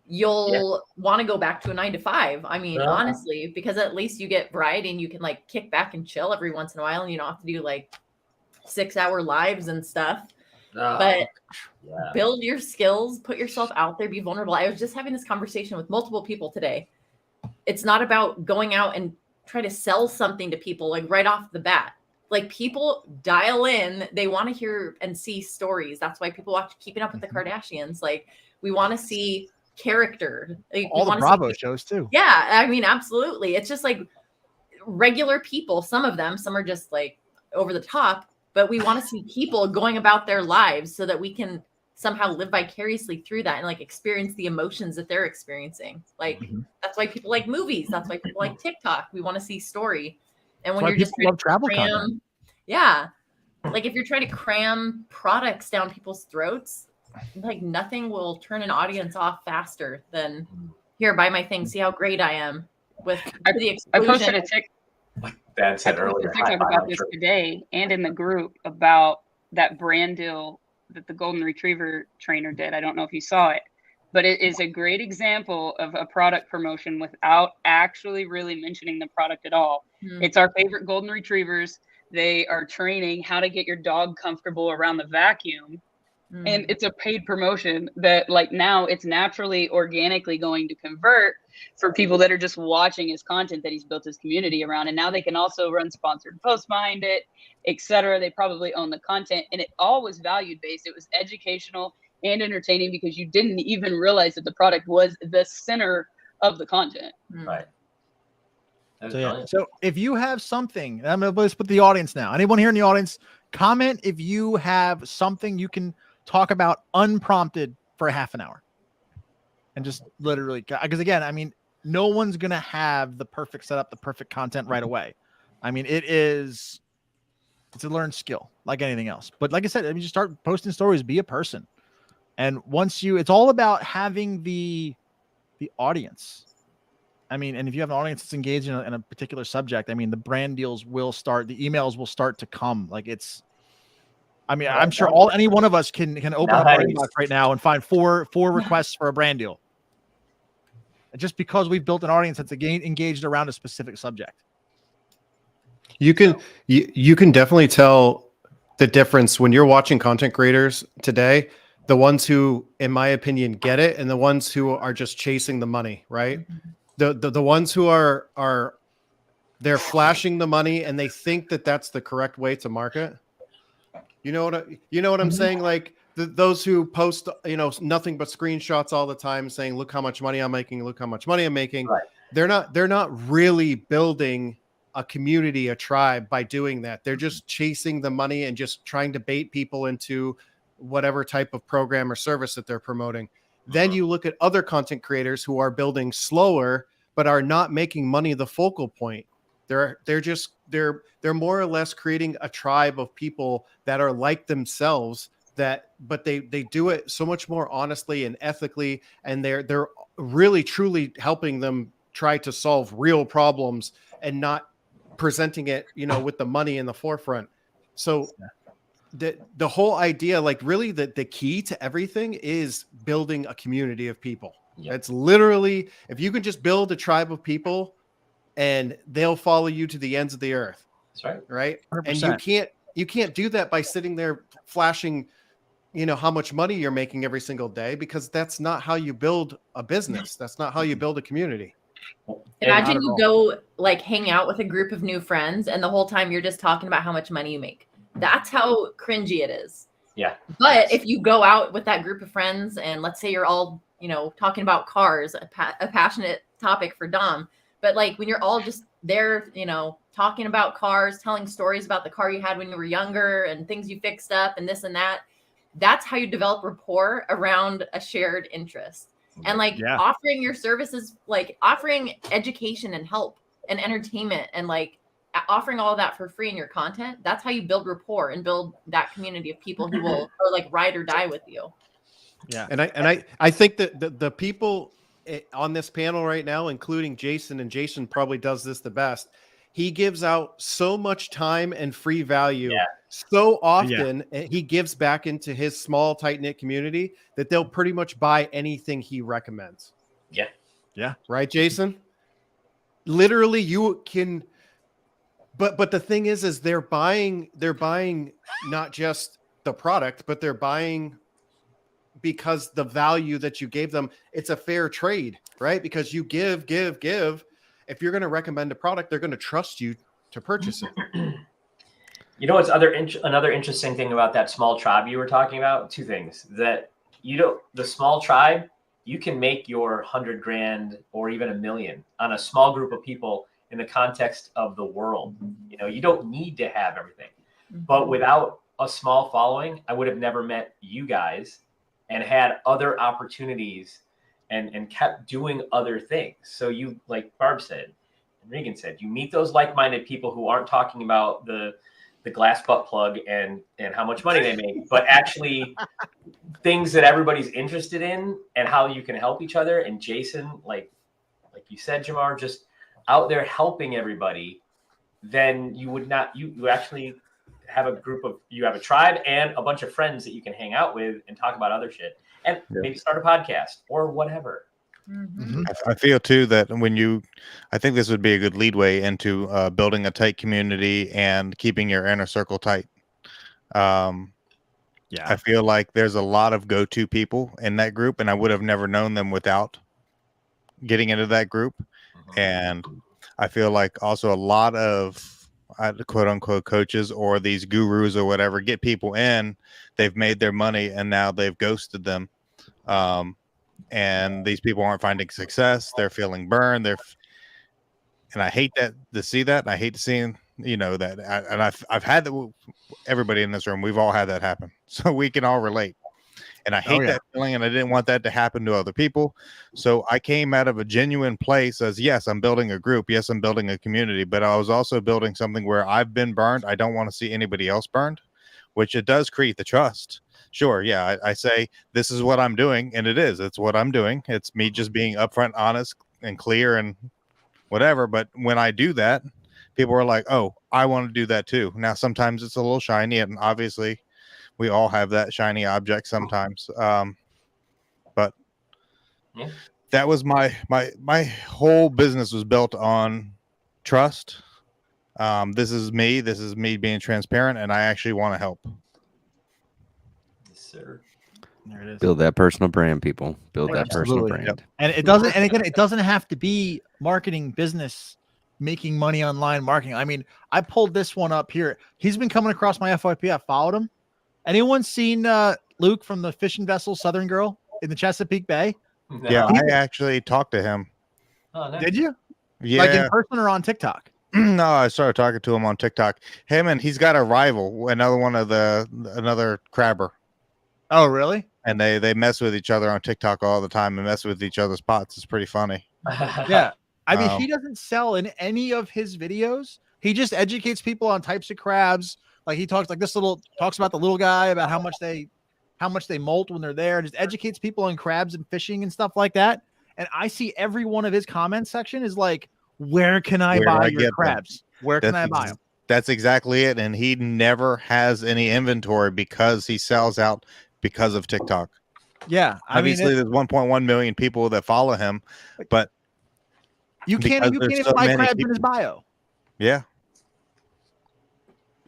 you'll want to go back to a 9-to-5. I mean, honestly, because at least you get variety and you can like kick back and chill every once in a while, and you don't have to do like 6-hour lives and stuff. But build your skills, put yourself out there, be vulnerable. I was just having this conversation with multiple people today. It's not about going out and try to sell something to people like right off the bat. Like, people dial in, they want to hear and see stories. That's why people watch Keeping Up with the Kardashians. Like, we want to see character. Like, all the Bravo shows too. Yeah, I mean, absolutely. It's just like regular people. Some are just like over the top. But we want to see people going about their lives so that we can somehow live vicariously through that and like experience the emotions that they're experiencing. Like, that's why people like movies. That's why people like TikTok. We want to see story. And when you're just love travel content. Yeah. Like, if you're trying to cram products down people's throats, like, nothing will turn an audience off faster than, here, buy my thing, see how great I am with the explosion. I posted a TikTok. Ben said earlier. TikTok about this today, and in the group, about that brand deal that the Golden Retriever trainer did. I don't know if you saw it, but it is a great example of a product promotion without actually really mentioning the product at all. It's our favorite Golden Retrievers. They are training how to get your dog comfortable around the vacuum. And it's a paid promotion that, like, now it's naturally, organically going to convert for people that are just watching his content that he's built his community around. And now they can also run sponsored posts behind it, etc. They probably own the content, and it all was value based. It was educational and entertaining, because you didn't even realize that the product was the center of the content. Right. So if you have something, let's put the audience now. Anyone here in the audience, comment if you have something you can talk about unprompted for a half an hour, and just literally, because again, I mean, no one's going to have the perfect setup, the perfect content right away. I mean, it's a learned skill like anything else. But like I said, I mean, just start posting stories, be a person. And it's all about having the audience. I mean, and if you have an audience that's engaged in a particular subject, I mean, the brand deals will start, the emails will start to come. Like, I'm sure any one of us can open up our inbox right now and find four requests for a brand deal. Just because we've built an audience that's engaged around a specific subject. You can definitely tell the difference when you're watching content creators today, the ones who, in my opinion, get it, and the ones who are just chasing the money, right? The ones who are they're flashing the money and they think that that's the correct way to market. You know what I'm saying? Like those who post, nothing but screenshots all the time saying, look how much money I'm making. Look how much money I'm making. Right. They're not really building a community, a tribe by doing that. They're just chasing the money and just trying to bait people into whatever type of program or service that they're promoting. Then you look at other content creators who are building slower, but are not making money the focal point. They're more or less creating a tribe of people that are like themselves, but they do it so much more honestly and ethically, and they're really truly helping them try to solve real problems and not presenting it, with the money in the forefront. So the whole idea, like really the key to everything is building a community of people. It's literally, if you can just build a tribe of people and they'll follow you to the ends of the earth. That's right. Right. 100%. And you can't do that by sitting there flashing, how much money you're making every single day, because that's not how you build a business. That's not how you build a community. Imagine you go like hang out with a group of new friends and the whole time you're just talking about how much money you make. That's how cringy it is. Yeah. But if you go out with that group of friends and let's say you're all, talking about cars, a passionate topic for Dom, but like when you're all just there, talking about cars, telling stories about the car you had when you were younger and things you fixed up and this and that, that's how you develop rapport around a shared interest. And like offering your services, like offering education and help and entertainment and like offering all of that for free in your content, that's how you build rapport and build that community of people who will or like ride or die with you. Yeah. And I think that the people on this panel right now, including Jason, and Jason probably does this the best, he gives out so much time and free value so often. He gives back into his small, tight-knit community that they'll pretty much buy anything he recommends. Yeah. Yeah. Right, Jason? Literally, you can. But the thing is they're buying not just the product, but they're buying because the value that you gave them, it's a fair trade, right? Because you give. If you're going to recommend a product, they're going to trust you to purchase it. What's another interesting thing about that small tribe you were talking about? Two things. That the small tribe, you can make your 100 grand or even $1 million on a small group of people in the context of the world. You don't need to have everything. But without a small following, I would have never met you guys and had other opportunities and kept doing other things. So you, like Barb said, and Regan said, you meet those like-minded people who aren't talking about the glass butt plug and how much money they make, but actually things that everybody's interested in and how you can help each other. And Jason, like you said, Jamar, just out there helping everybody, then you would not, you actually have a tribe and a bunch of friends that you can hang out with and talk about other shit and maybe start a podcast or whatever. Mm-hmm. I feel too that I think this would be a good leadway into building a tight community and keeping your inner circle tight. I feel like there's a lot of go-to people in that group, and I would have never known them without getting into that group. And I feel like also a lot of quote unquote coaches or these gurus or whatever get people in, they've made their money and now they've ghosted them. And these people aren't finding success. They're feeling burned. And I hate to see that. And I hate to see, that. I've had everybody in this room, we've all had that happen. So we can all relate. And I hate that feeling, and I didn't want that to happen to other people. So I came out of a genuine place as, yes, I'm building a group. Yes, I'm building a community, but I was also building something where I've been burned. I don't want to see anybody else burned, which it does create the trust. Sure. Yeah. I say, this is what I'm doing. And it's what I'm doing. It's me just being upfront, honest and clear and whatever. But when I do that, people are like, oh, I want to do that too. Now, sometimes it's a little shiny, and obviously we all have that shiny object sometimes. But that was my whole business was built on trust This is me. This is me being transparent, and I actually want to help. Yes, sir. There it is. Build that personal brand, people. Build that personal Absolutely. brand. Yep. And it doesn't, and again, it doesn't have to be marketing, business, making money online marketing. I mean, I pulled this one up here. He's been coming across my FYP. I followed him. Anyone seen Luke from the fishing vessel Southern Girl in the Chesapeake Bay? No. Yeah, I actually talked to him. Oh, nice. Did you? Yeah. Like in person or on TikTok? No, I started talking to him on TikTok. Him, and he's got a rival, another crabber. Oh, really? And they mess with each other on TikTok all the time and mess with each other's pots. It's pretty funny. Yeah. I mean, he doesn't sell in any of his videos. He just educates people on types of crabs. Like he talks talks about the little guy, about how much they molt when they're there, and just educates people on crabs and fishing and stuff like that. And I see every one of his comment section is like, where can I buy your crabs? Where can I buy them? That's exactly it. And he never has any inventory because he sells out because of TikTok. Yeah. Obviously, there's 1.1 million people that follow him, but you can't even buy crabs in his bio. Yeah.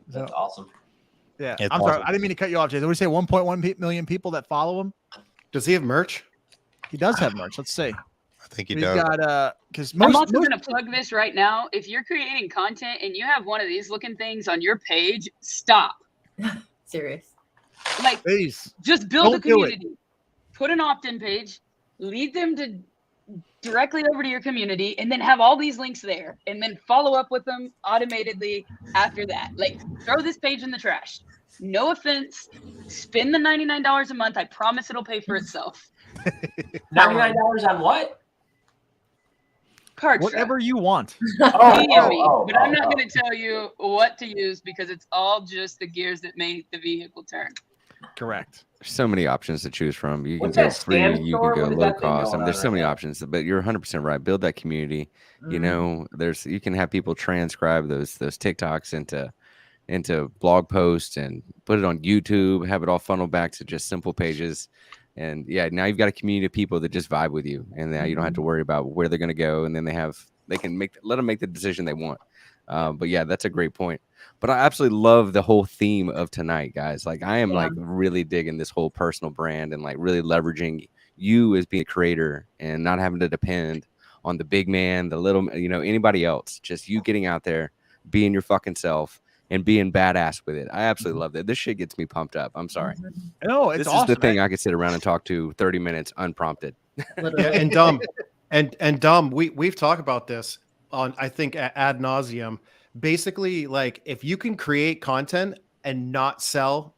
That's awesome. Yeah. I'm sorry. I didn't mean to cut you off, Jason. We say 1.1 million people that follow him. Does he have merch? He does have merch. Let's see. I think he We've does. got because I'm also going to plug this right now. If you're creating content and you have one of these looking things on your page, stop. Serious. Like, please just build a community. Put an opt-in page. Lead them to directly over to your community, and then have all these links there, and then follow up with them automatically after that. Like, throw this page in the trash. No offense. Spend the $99 a month. I promise it'll pay for itself. $99 on what? Card whatever you want. But I'm not going to tell you what to use because it's all just the gears that make the vehicle turn. Correct. There's so many options to choose from. You can What's go that free, Stan you store? can go What is low that thing cost. going There's on so right many now? options, but you're 100% right. Build that community. You know, you can have people transcribe those TikToks into blog posts and put it on YouTube, have it all funnel back to just simple pages. And yeah, now you've got a community of people that just vibe with you, and now you don't have to worry about where they're going to go. And then they can let them make the decision they want. But yeah, that's a great point. But I absolutely love the whole theme of tonight, guys. Like I am like really digging this whole personal brand and like really leveraging you as being a creator and not having to depend on the big man, the little, anybody else. Just you getting out there, being your fucking self and being badass with it. I absolutely love that. This shit gets me pumped up. I'm sorry. No, it's this awesome. is the thing I could sit around and talk to 30 minutes unprompted. Yeah, and dumb, and dumb. We've talked about this on, I think, ad nauseum. Basically, like if you can create content and not sell,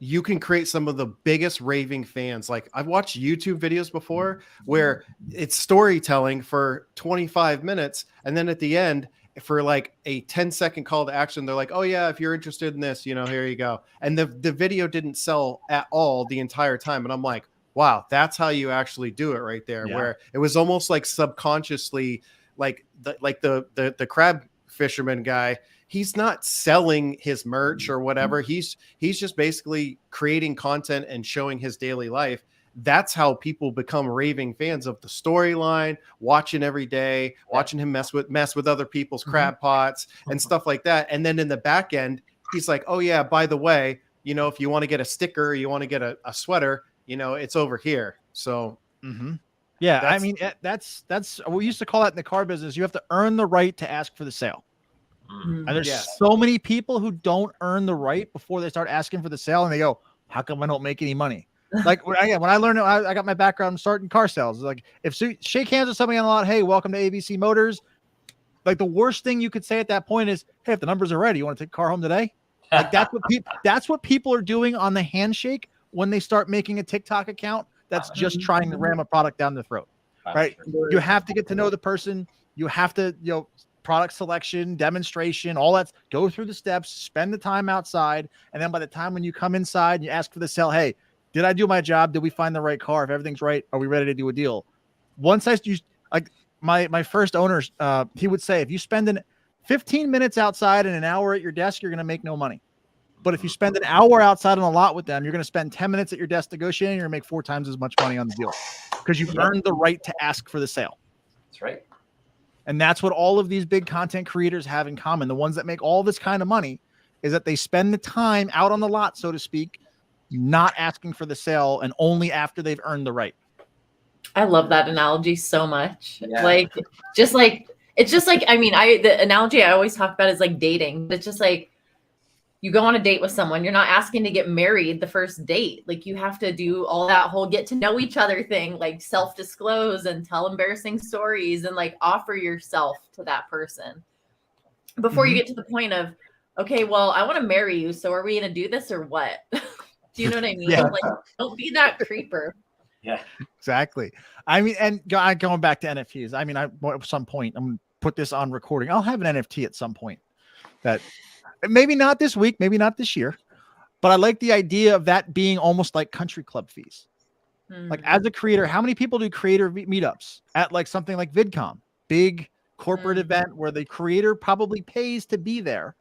you can create some of the biggest raving fans. Like I've watched YouTube videos before where it's storytelling for 25 minutes, and then at the end, for like a 10-second call to action, they're like, oh yeah, if you're interested in this, here you go. And the video didn't sell at all the entire time. And I'm like, wow, that's how you actually do it right there. Yeah. Where it was almost like subconsciously, like the crab fisherman guy, he's not selling his merch or whatever. He's just basically creating content and showing his daily life. That's how people become raving fans of the storyline, watching every day, watching him mess with other people's crab pots and stuff like that. And then in the back end, he's like, oh yeah, by the way, if you want to get a sticker, you want to get a sweater, it's over here. So yeah, I mean, that's we used to call that in the car business. You have to earn the right to ask for the sale. And there's so many people who don't earn the right before they start asking for the sale, and they go, how come I don't make any money? Like when I learned, I got my background starting car sales. Like if shake hands with somebody on the lot, hey, welcome to ABC Motors. Like the worst thing you could say at that point is, hey, if the numbers are ready, you want to take a car home today? Like that's what people are doing on the handshake when they start making a TikTok account that's just trying to ram a product down their throat. Right? You have to get to know the person. You have to, product selection, demonstration, all that. Go through the steps, spend the time outside, and then by the time when you come inside and you ask for the sale, hey, did I do my job? Did we find the right car? If everything's right, are we ready to do a deal? Once I use like my first owner, he would say, if you spend 15 minutes outside and an hour at your desk, you're going to make no money. But if you spend an hour outside on a lot with them, you're going to spend 10 minutes at your desk negotiating. You're going to make 4 times as much money on the deal because you've earned the right to ask for the sale. That's right. And that's what all of these big content creators have in common. The ones that make all this kind of money is that they spend the time out on the lot, so to speak, not asking for the sale and only after they've earned the right. I love that analogy so much. Yeah. Like, it's just like, I mean, the analogy I always talk about is like dating. It's just like, you go on a date with someone, you're not asking to get married the first date. Like, you have to do all that whole get to know each other thing, like self-disclose and tell embarrassing stories and like offer yourself to that person before you get to the point of, okay, well, I want to marry you. So are we going to do this or what? Do you know what I mean? Yeah. Like, don't be that creeper. Yeah, Exactly. I mean, and going back to NFTs, I mean, at some point, I'm going to put this on recording. I'll have an NFT at some point that maybe not this week, maybe not this year, but I like the idea of that being almost like country club fees. Like, as a creator, how many people do creator meetups at like something like VidCon, big corporate event where the creator probably pays to be there,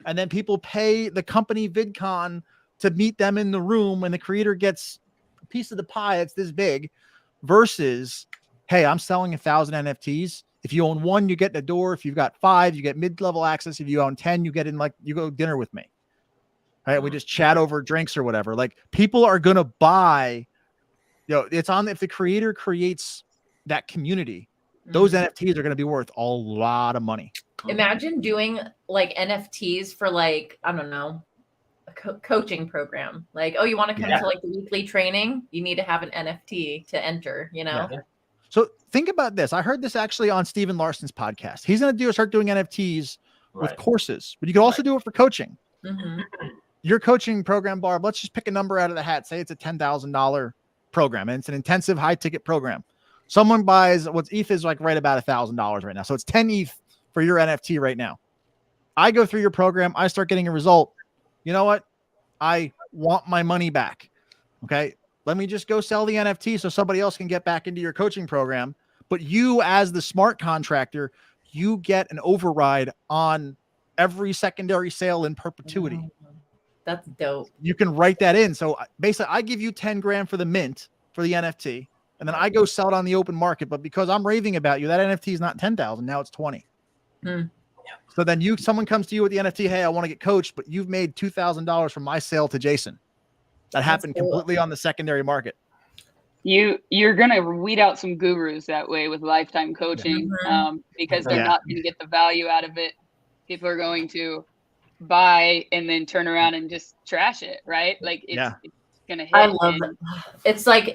and then people pay the company VidCon to meet them in the room, and the creator gets a piece of the pie that's this big, versus, hey, I'm selling 1,000 NFTs. If you own one, you get in the door. If you've got 5, you get mid-level access. If you own 10, you get in, like, you go dinner with me. All right, we just chat over drinks or whatever. Like, people are gonna buy. It's on, if the creator creates that community, those NFTs are going to be worth a lot of money. Imagine doing like NFTs for like, I don't know, a coaching program. Like, oh, you want to come to like the weekly training? You need to have an NFT to enter, you know? Yeah. So think about this. I heard this actually on Steven Larson's podcast. He's going to start doing NFTs with courses, but you can also do it for coaching. Your coaching program, Barb, let's just pick a number out of the hat. Say it's a $10,000 program, and it's an intensive high ticket program. Someone buys, what's ETH is like right about $1,000 right now. So it's 10 ETH for your NFT right now. I go through your program. I start getting a result. You know what? I want my money back. Okay. Let me just go sell the NFT so somebody else can get back into your coaching program. But you, as the smart contractor, you get an override on every secondary sale in perpetuity. That's dope. You can write that in. So basically, I give you 10 grand for the mint for the NFT, and then I go sell it on the open market. But because I'm raving about you, that NFT is not 10,000. Now it's 20. So then someone comes to you with the NFT. Hey, I want to get coached, but you've made $2,000 from my sale to Jason. That happened completely on the secondary market. You're gonna weed out some gurus that way with lifetime coaching, because they're not going to get the value out of it. People are going to buy and then turn around and just trash it, right? Like it's gonna hit. I love it. It's like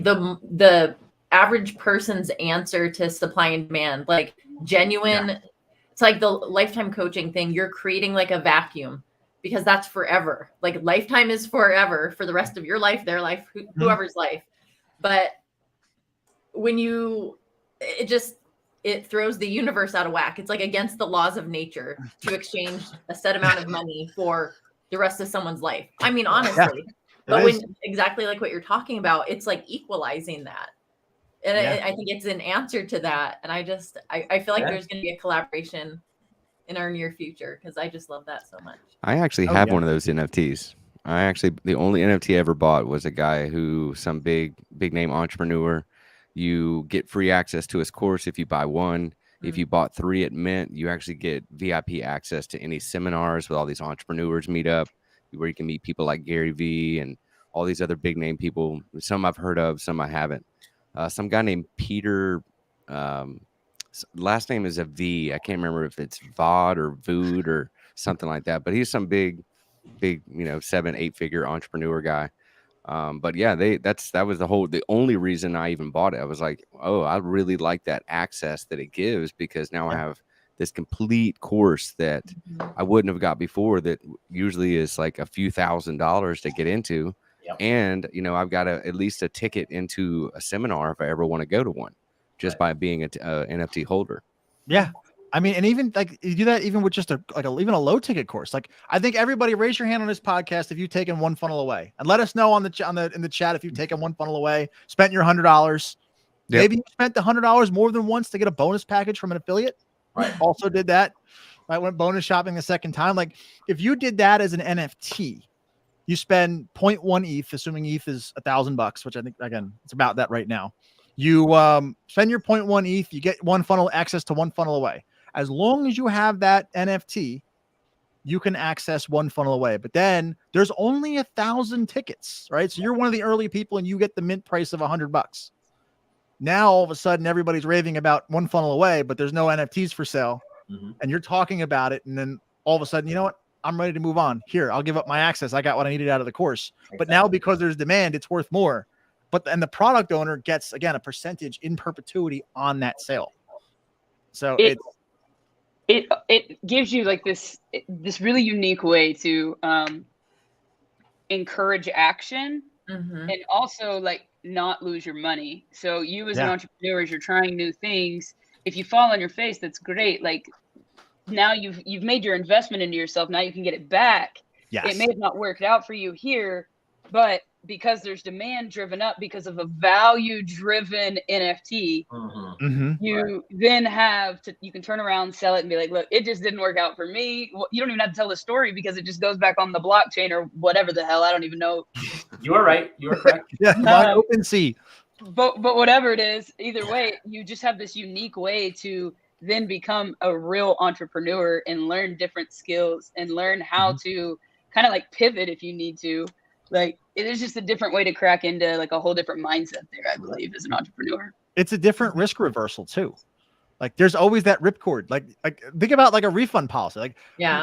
the average person's answer to supply and demand, like genuine. It's like the lifetime coaching thing. You're creating like a vacuum, because that's forever. Like, lifetime is forever for the rest of your life, their life, whoever's life. But when it throws the universe out of whack. It's like against the laws of nature to exchange a set amount of money for the rest of someone's life. I mean, honestly, but exactly like what you're talking about, it's like equalizing that. And I think it's an answer to that. And I feel like there's going to be a collaboration in our near future, because I just love that so much. I actually have one of those NFTs. The only NFT I ever bought was a guy some big name entrepreneur. You get free access to his course if you buy one. If you bought 3 at Mint, you actually get VIP access to any seminars with all these entrepreneurs meet up, where you can meet people like Gary Vee and all these other big name people. Some I've heard of, some I haven't. Some guy named Peter, last name is a V. I can't remember if it's Vod or Vood or something like that, but he's some big, 7-8 figure entrepreneur guy. But yeah, that was the only reason I even bought it. I was like, oh, I really like that access that it gives, because now I have this complete course that I wouldn't have got before, that usually is like a few $1,000s to get into. And, I've got at least a ticket into a seminar if I ever want to go to one, just by being an NFT holder. Yeah. I mean, and even like you do that even with just even a low ticket course. Like, I think everybody raise your hand on this podcast if you've taken one funnel away, and let us know in the chat if you've taken one funnel away, spent your $100. Maybe you spent the $100 more than once to get a bonus package from an affiliate. Right. Also did that. I went bonus shopping the second time. Like, if you did that as an NFT, you spend 0.1 ETH, assuming ETH is $1,000, which I think, again, it's about that right now. You spend your 0.1 ETH, you get one funnel access to one funnel away. As long as you have that NFT, you can access one funnel away. But then there's only 1,000 tickets, right? So you're one of the early people and you get the mint price of $100. Now all of a sudden everybody's raving about one funnel away, but there's no NFTs for sale. And you're talking about it, and then all of a sudden, you know what? I'm ready to move on. Here, I'll give up my access. I got what I needed out of the course. But now because there's demand, it's worth more. And the product owner gets, again, a percentage in perpetuity on that sale. So it gives you like this really unique way to encourage action and also like not lose your money. So you as an entrepreneur, as you're trying new things, if you fall on your face, that's great. Like now you've made your investment into yourself. Now you can get it back. Yes. It may have not worked out for you here, but because there's demand driven up because of a value driven NFT, you then you can turn around, sell it and be like, look, it just didn't work out for me. Well, you don't even have to tell the story because it just goes back on the blockchain or whatever the hell. I don't even know. You are right. You are correct. OpenSea. But whatever it is, either way, you just have this unique way to then become a real entrepreneur and learn different skills and learn how to kind of like pivot if you need to. Like it is just a different way to crack into like a whole different mindset there, I believe, as an entrepreneur. It's a different risk reversal too. Like there's always that ripcord. Like think about like a refund policy. Like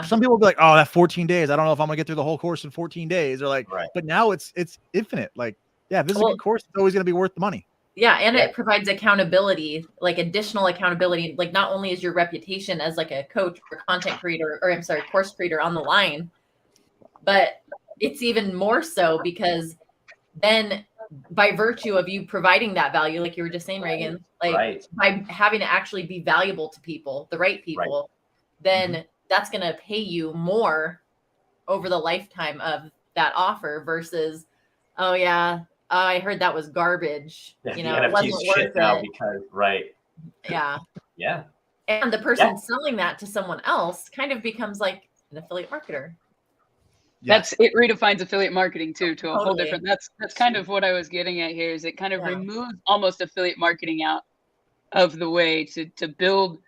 some people will be like, oh, that 14 days. I don't know if I'm gonna get through the whole course in 14 days. Or like, but now it's infinite. Like, yeah, this is a good course. It's always gonna be worth the money. Yeah, and it provides accountability, like additional accountability. Like not only is your reputation as like a coach or content creator, or course creator on the line, but it's even more so because then by virtue of you providing that value, like you were just saying, Reagan, like by having to actually be valuable to people, the right people, then that's going to pay you more over the lifetime of that offer versus, oh yeah, I heard that was garbage. Yeah, you know, it wasn't worth now it. Because Yeah. And the person selling that to someone else kind of becomes like an affiliate marketer. That's it redefines affiliate marketing too to a whole different. That's kind of what I was getting at here. Is it kind of removes almost affiliate marketing out of the way to build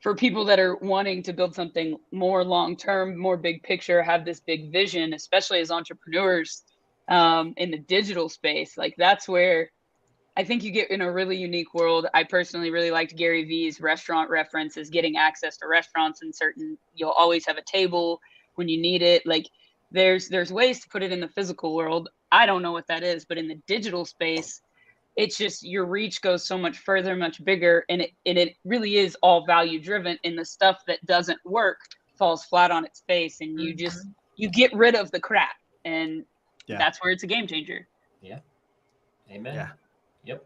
for people that are wanting to build something more long term, more big picture, have this big vision, especially as entrepreneurs in the digital space. Like that's where I think you get in a really unique world. I personally really liked Gary Vee's restaurant references, getting access to restaurants and you'll always have a table when you need it. Like there's ways to put it in the physical world. I don't know what that is, but in the digital space, it's just your reach goes so much further, much bigger. And it really is all value driven, and the stuff that doesn't work falls flat on its face. And you get rid of the crap, and that's where it's a game changer. Yeah. Amen. Yeah. Yep.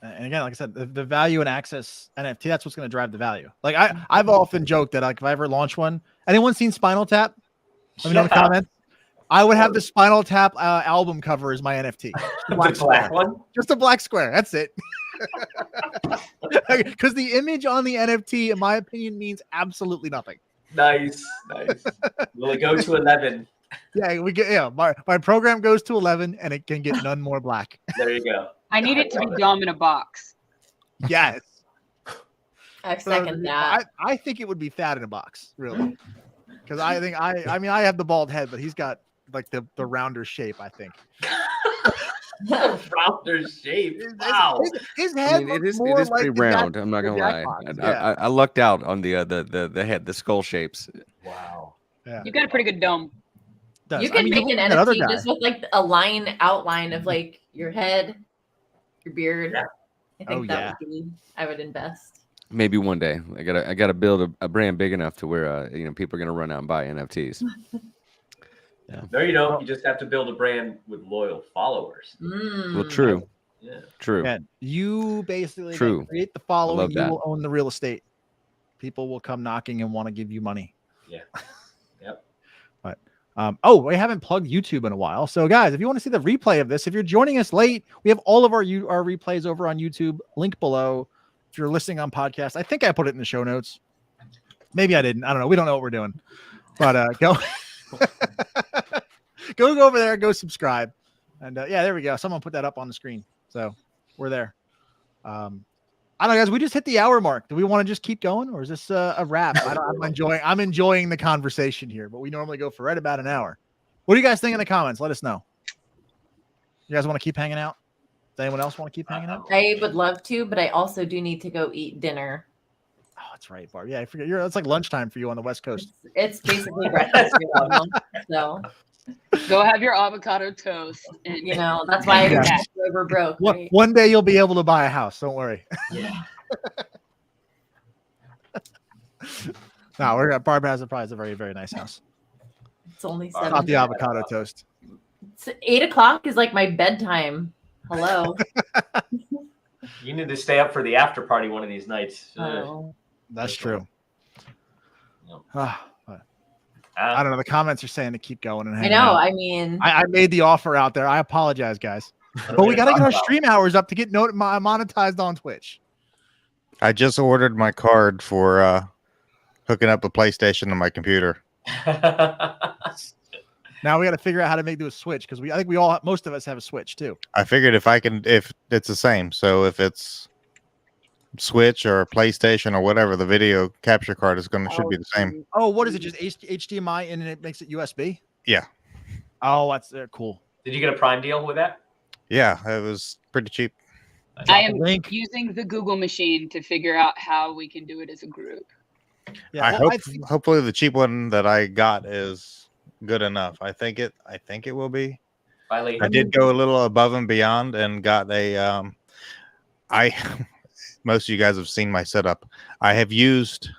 And again, like I said, the value and access NFT, that's what's going to drive the value. Like I've often joked that like if I ever launch one, anyone seen Spinal Tap? Let me know in the comments. I would have the Spinal Tap album cover as my NFT. Black one? Just a black square. That's it. Because the image on the NFT, in my opinion, means absolutely nothing. Nice. Will it go to 11? Yeah, we get my program goes to 11 and it can get none more black. There you go. I need it to be Dom in a box. Yes. I second that. I think it would be Thad in a box, really. Because I think I mean I have the bald head, but he's got like the rounder shape, I think. Rounder shape. Wow. His head it is like pretty round. I'm not gonna lie. I lucked out on the head, the skull shapes. Wow. Yeah. You got a pretty good dome. You can make an NFT just with like a outline of like your head, your beard. Yeah. I think that would be. I would invest. Maybe one day. I gotta build a brand big enough to where people are gonna run out and buy NFTs. Yeah. No, you don't. You just have to build a brand with loyal followers. Well, true. Yeah. True. Yeah. You basically create the I following. love You that. will own the real estate. People will come knocking and want to give you money. Yeah. Yep. But we haven't plugged YouTube in a while. So guys, if you want to see the replay of this, if you're joining us late, we have all of our replays over on YouTube. Link below. If you're listening on podcast, I think I put it in the show notes. Maybe I didn't. I don't know. We don't know what we're doing. But go go over there, go subscribe. And there we go. Someone put that up on the screen. So we're there. I don't know, guys. We just hit the hour mark. Do we want to just keep going, or is this a wrap? I'm enjoying the conversation here, but we normally go for right about an hour. What do you guys think in the comments? Let us know. You guys want to keep hanging out? Does anyone else want to keep hanging out? I would love to, but I also do need to go eat dinner. Oh, that's right, Barb. Yeah, I forget. It's like lunchtime for you on the West Coast. It's basically breakfast. So go have your avocado toast. And that's why I was over broke. Right? One day you'll be able to buy a house. Don't worry. Yeah. No, Barb has probably a very, very nice house. It's only not the avocado toast. It's 8 o'clock is like my bedtime. Hello. You need to stay up for the after party one of these nights. Oh. That's true. I don't know. The comments are saying to keep going and hang out. I mean, I made the offer out there. I apologize, guys, but we got to get our stream hours up to get monetized on Twitch. I just ordered my card for hooking up a PlayStation to my computer. Now we got to figure out how to do a Switch, because I think most of us have a Switch too. I figured if it's the same. So if it's Switch or PlayStation or whatever, the video capture card should be the same. Oh, what is it? Just HDMI and it makes it USB? Yeah. Oh, that's cool. Did you get a Prime deal with that? Yeah, it was pretty cheap. I am using the Google machine to figure out how we can do it as a group. Yeah, hopefully the cheap one that I got is good enough. I think it will be. Finally, I did go a little above and beyond and got a most of you guys have seen my setup. I have used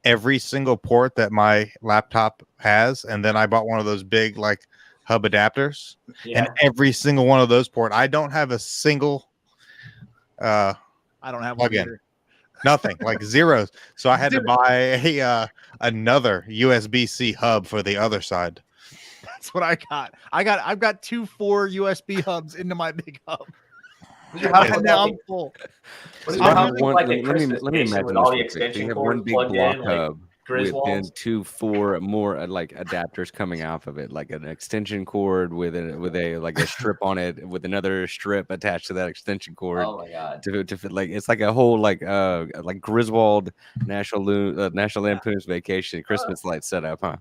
every single port that my laptop has, and then I bought one of those big like hub adapters, and every single one of those ports. I don't have a single I don't have one either. Nothing, like zeros. So I had to buy another USB-C hub for the other side. That's what I got. I've got 2 4 USB hubs into my big hub. And now I'm full. Let me imagine with all the this. You extension have cords one big plugged block in, hub with then Griswolds. 2 4 more like adapters coming off of it, like an extension cord with a like a strip on it with another strip attached to that extension cord. Oh my god! To fit, like it's like a whole like Griswold National Lampoon's Vacation Christmas light setup, huh?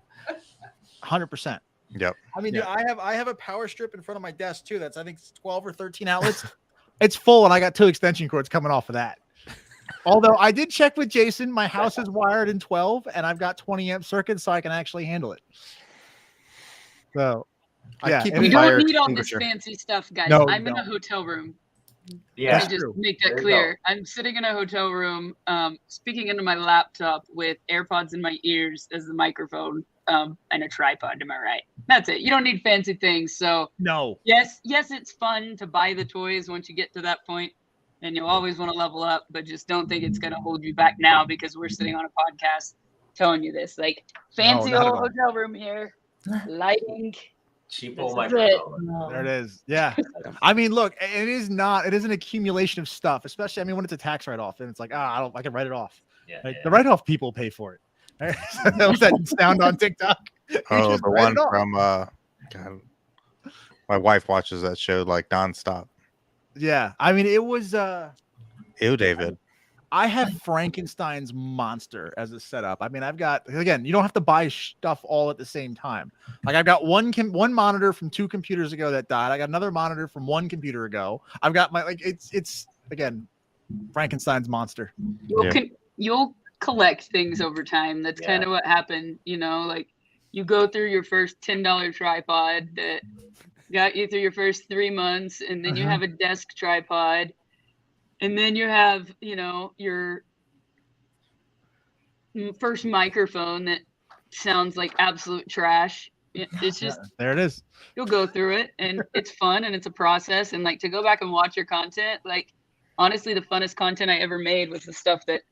100%. Yep. I mean, dude, I have a power strip in front of my desk too. That's I think 12 or 13 outlets. It's full, and I got 2 extension cords coming off of that. Although I did check with Jason, my house is wired in 12, and I've got 20 amp circuits, so I can actually handle it. So, yeah, we don't need all this fancy stuff, guys. No, I'm in a hotel room. Yeah, Let me just make that clear. I'm sitting in a hotel room, speaking into my laptop with AirPods in my ears as the microphone, and a tripod to my right. That's it. You don't need fancy things. So no. Yes, it's fun to buy the toys once you get to that point, and you'll always want to level up, but just don't think it's going to hold you back now because we're sitting on a podcast telling you this. Like, fancy old hotel room here, lighting. Cheap old microphone. There it is. Yeah. I mean, look, it is an accumulation of stuff, especially, I mean, when it's a tax write-off and it's like, I can write it off. Yeah, The write-off people pay for it. That was that sound on TikTok. Oh, the one from God, my wife watches that show like nonstop. Yeah. I mean, it was Ew, David. I have Frankenstein's monster as a setup. I mean, I've got, again, you don't have to buy stuff all at the same time. Like I've got one monitor from 2 computers ago that died. I got another monitor from 1 computer ago. I've got my, like, it's again, Frankenstein's monster. You'll collect things over time. That's kind of what happened. Like you go through your first $10 tripod that got you through your first 3 months, and then you have a desk tripod. And then you have, your first microphone that sounds like absolute trash. It's just there it is. You'll go through it, and it's fun, and it's a process. And like to go back and watch your content, like honestly, the funnest content I ever made was the stuff that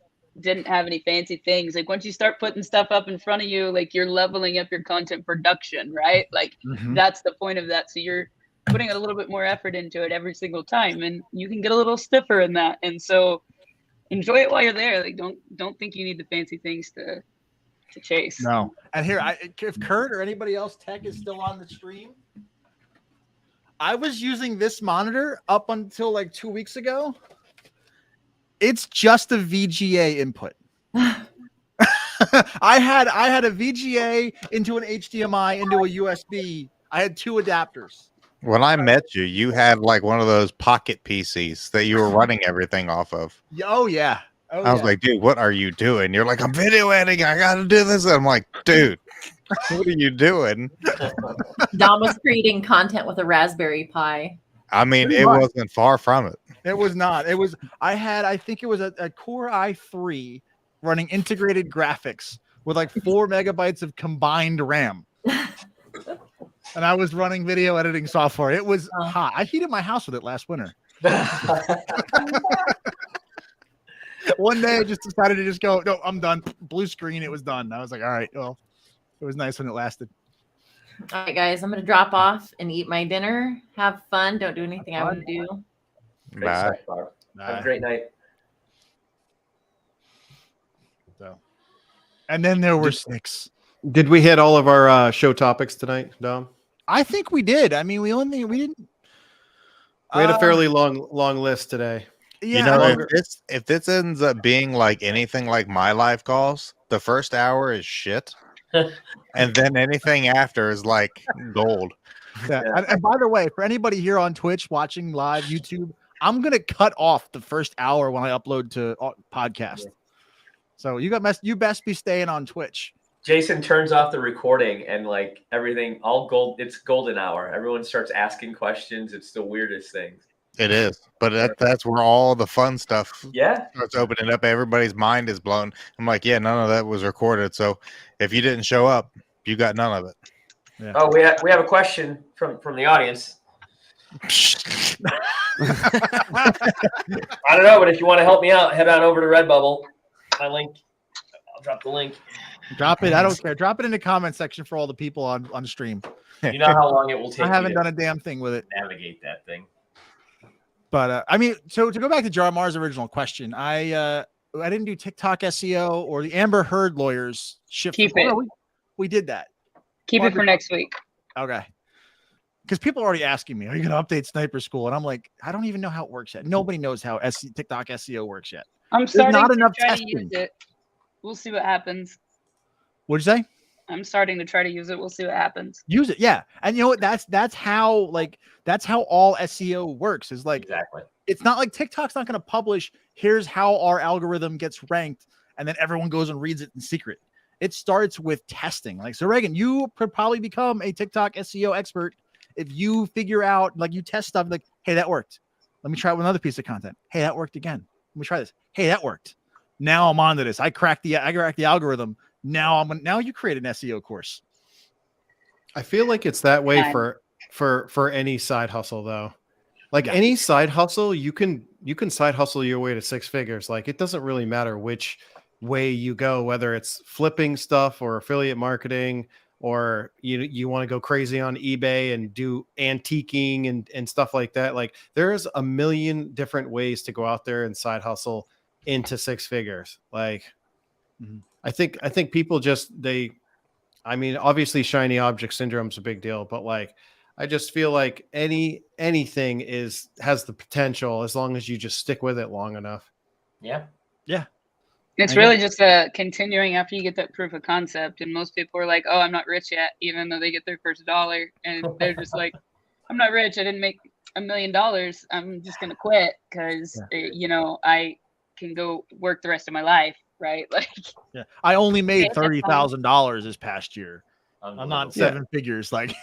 didn't have any fancy things. Like once you start putting stuff up in front of you, like you're leveling up your content production, right? Like that's the point of that. So you're putting a little bit more effort into it every single time, and you can get a little stiffer in that. And so enjoy it while you're there. Like don't think you need the fancy things to chase. No. And here, if Kurt or anybody else tech is still on the stream, I was using this monitor up until like 2 weeks ago, It's just a VGA input. I had a VGA into an HDMI into a USB. I had 2 adapters. When I met you, you had like one of those pocket PCs that you were running everything off of. Oh yeah. Oh, I was like, dude, what are you doing? You're like, I'm video editing. I got to do this. And I'm like, dude, what are you doing? Dom was creating content with a Raspberry Pi. I mean, it wasn't far from it. It was not. It was. I think it was a Core i3 running integrated graphics with like 4 megabytes of combined RAM. And I was running video editing software. It was hot. I heated my house with it last winter. One day I just decided to just go, no, I'm done. Blue screen, it was done. I was like, all right, well, it was nice when it lasted. All right, guys, I'm going to drop off and eat my dinner. Have fun. Don't do anything I want to do. Bye. Have a great night. So, and then there were 6. Did we hit all of our show topics tonight, Dom? I think we did. I mean, we didn't. We had a fairly long list today. Yeah, you know, if this ends up being like anything like my live calls, the first hour is shit, and then anything after is like gold. Yeah. And by the way, for anybody here on Twitch watching live YouTube, I'm gonna cut off the first hour when I upload to podcast. Yeah. So you best be staying on Twitch. Jason turns off the recording and like everything, all gold. It's golden hour. Everyone starts asking questions. It's the weirdest things. It is, but that's where all the fun stuff starts opening up. Everybody's mind is blown. I'm like, yeah, none of that was recorded. So if you didn't show up, you got none of it. Yeah. Oh, we have a question from the audience. I don't know, but if you want to help me out, head on over to Redbubble. My link. I'll drop the link. Drop it. I don't care. Drop it in the comment section for all the people on stream. You know how long it will take. I haven't done a damn thing with it. Navigate that thing. But I mean, so to go back to Jarmar's original question, I didn't do TikTok SEO or the Amber Heard lawyers shift. Keep it. We did that. Keep it for next week. Okay. Because people are already asking me, are you going to update Sniper School? And I'm like, I don't even know how it works yet. Nobody knows how TikTok SEO works yet. I'm starting not enough to try to use it. We'll see what happens. What'd you say? I'm starting to try to use it. We'll see what happens. Use it, yeah. And you know what? That's how all SEO works. Is like exactly. It's not like TikTok's not going to publish. Here's how our algorithm gets ranked, and then everyone goes and reads it in secret. It starts with testing. Like, so Reagan, you could probably become a TikTok SEO expert if you figure out, like, you test stuff like, hey, that worked. Let me try with another piece of content. Hey, that worked again. Let me try this. Hey, that worked. Now I'm onto this. I cracked the algorithm. Now you create an SEO course. I feel like it's that way for any side hustle though. Like any side hustle, you can side hustle your way to 6 figures. Like it doesn't really matter which way you go, whether it's flipping stuff or affiliate marketing, or you want to go crazy on eBay and do antiquing and stuff like that. Like there's a million different ways to go out there and side hustle into 6 figures. Like I think people obviously shiny object syndrome is a big deal, but like, I just feel like anything has the potential as long as you just stick with it long enough. Yeah. Yeah. It's really just continuing after you get that proof of concept. And most people are like, oh, I'm not rich yet, even though they get their first $1. And they're just like, I'm not rich. I didn't make $1 million. I'm just going to quit because, I can go work the rest of my life. Right. Like, yeah, I only made $30,000 this past year. I'm not 7 figures. Like,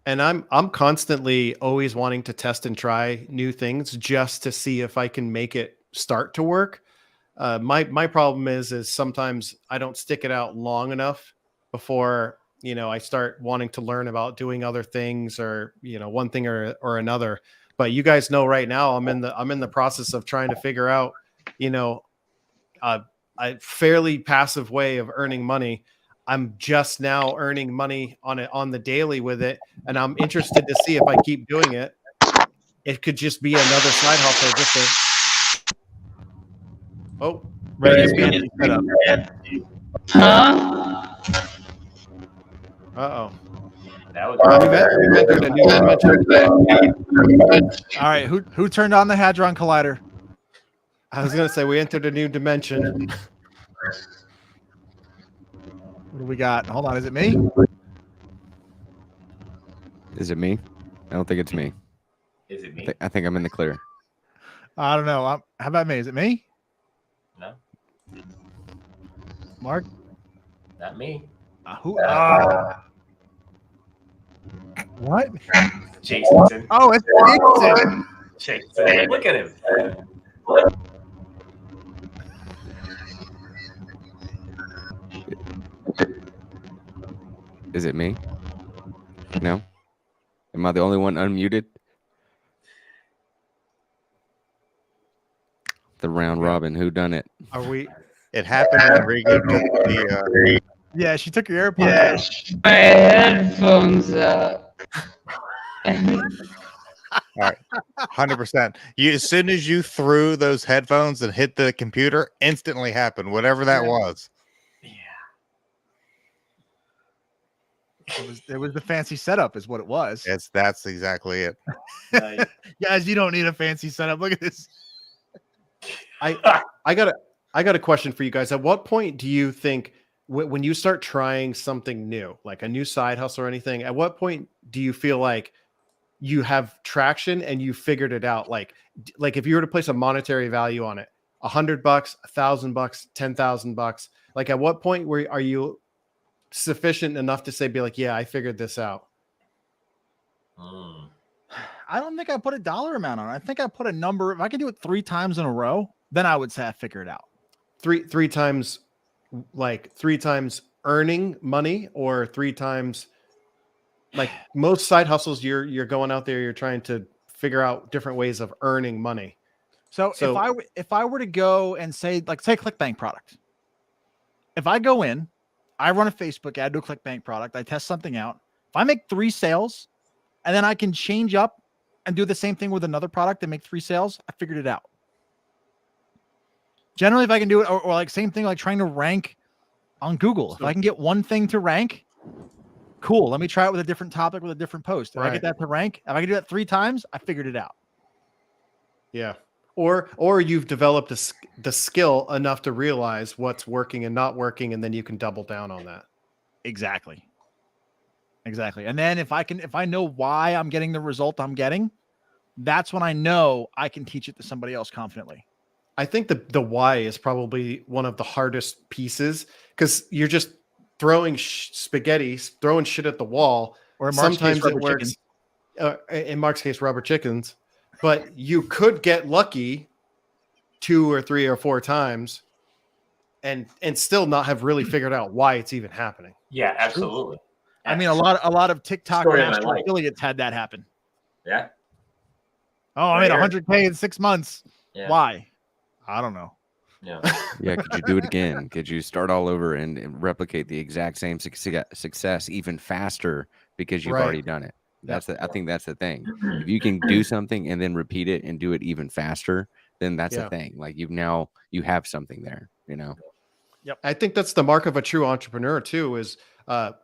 and I'm constantly always wanting to test and try new things just to see if I can make it start to work. My problem is sometimes I don't stick it out long enough before, I start wanting to learn about doing other things or, one thing or another. But you guys know right now I'm in the process of trying to figure out, a fairly passive way of earning money. I'm just now earning money on the daily with it. And I'm interested to see if I keep doing it. It could just be another side hustle. Reagan's being set up. Uh-oh. That was all right. Who turned on the Hadron Collider? I was gonna say we entered a new dimension. What do we got? Hold on, is it me? Is it me? I don't think it's me. Is it me? I think I'm in the clear. I don't know. How about me? Is it me? No, Mark? not me. Who? What? Jason. Oh, it's Jason. Jason. Look at him. Is it me? No? Am I the only one unmuted? The round robin, who done it? Are we? It happened when Regan took the. Yeah, she took your AirPods. My headphones out. All right, 100%. You as soon as you threw those headphones and hit the computer, instantly happened. Whatever that was. It was the fancy setup, is what it was. That's exactly it. Guys, you don't need a fancy setup. Look at this. I got a question for you guys. At what point do you think when you start trying something new, like a new side hustle or anything, at what point do you feel like you have traction and you figured it out? Like if you were to place a monetary value on it, $100, $1,000, $10,000, like at what point are you sufficient enough to say, be like, yeah, I figured this out? I don't think I put a dollar amount on it. I think I put a number. If I can do it 3 times in a row, then I would say I figure it out. Three times, like 3 times earning money, or 3 times, like most side hustles, you're going out there, you're trying to figure out different ways of earning money. So if I were to go and say ClickBank product, if I go in, I run a Facebook ad to a ClickBank product, I test something out. If I make 3 sales and then I can change up and do the same thing with another product and make 3 sales, I figured it out. Generally, if I can do it, or like same thing, like trying to rank on Google. If I can get one thing to rank, cool. Let me try it with a different topic with a different post. If I get that to rank, if I can do that 3 times, I figured it out. Yeah. Or you've developed the skill enough to realize what's working and not working, and then you can double down on that. Exactly. And then if I know why I'm getting the result I'm getting, that's when I know I can teach it to somebody else confidently. I think the why is probably one of the hardest pieces, because you're just throwing spaghetti, throwing shit at the wall. Or in Mark's sometimes case, it works. In Mark's case, rubber chickens. But you could get lucky 2 or 3 or 4 times and still not have really figured out why it's even happening. Yeah, absolutely. I mean, a lot of TikTok master affiliates had that happen. Yeah. Oh, I made 100K in 6 months. Yeah. Why? I don't know. Yeah. Yeah. Could you do it again? Could you start all over and replicate the exact same success even faster because you've already done it? I think that's the thing. If you can do something and then repeat it and do it even faster, then that's the thing. Like you have something there, you know? Yep. I think that's the mark of a true entrepreneur too, is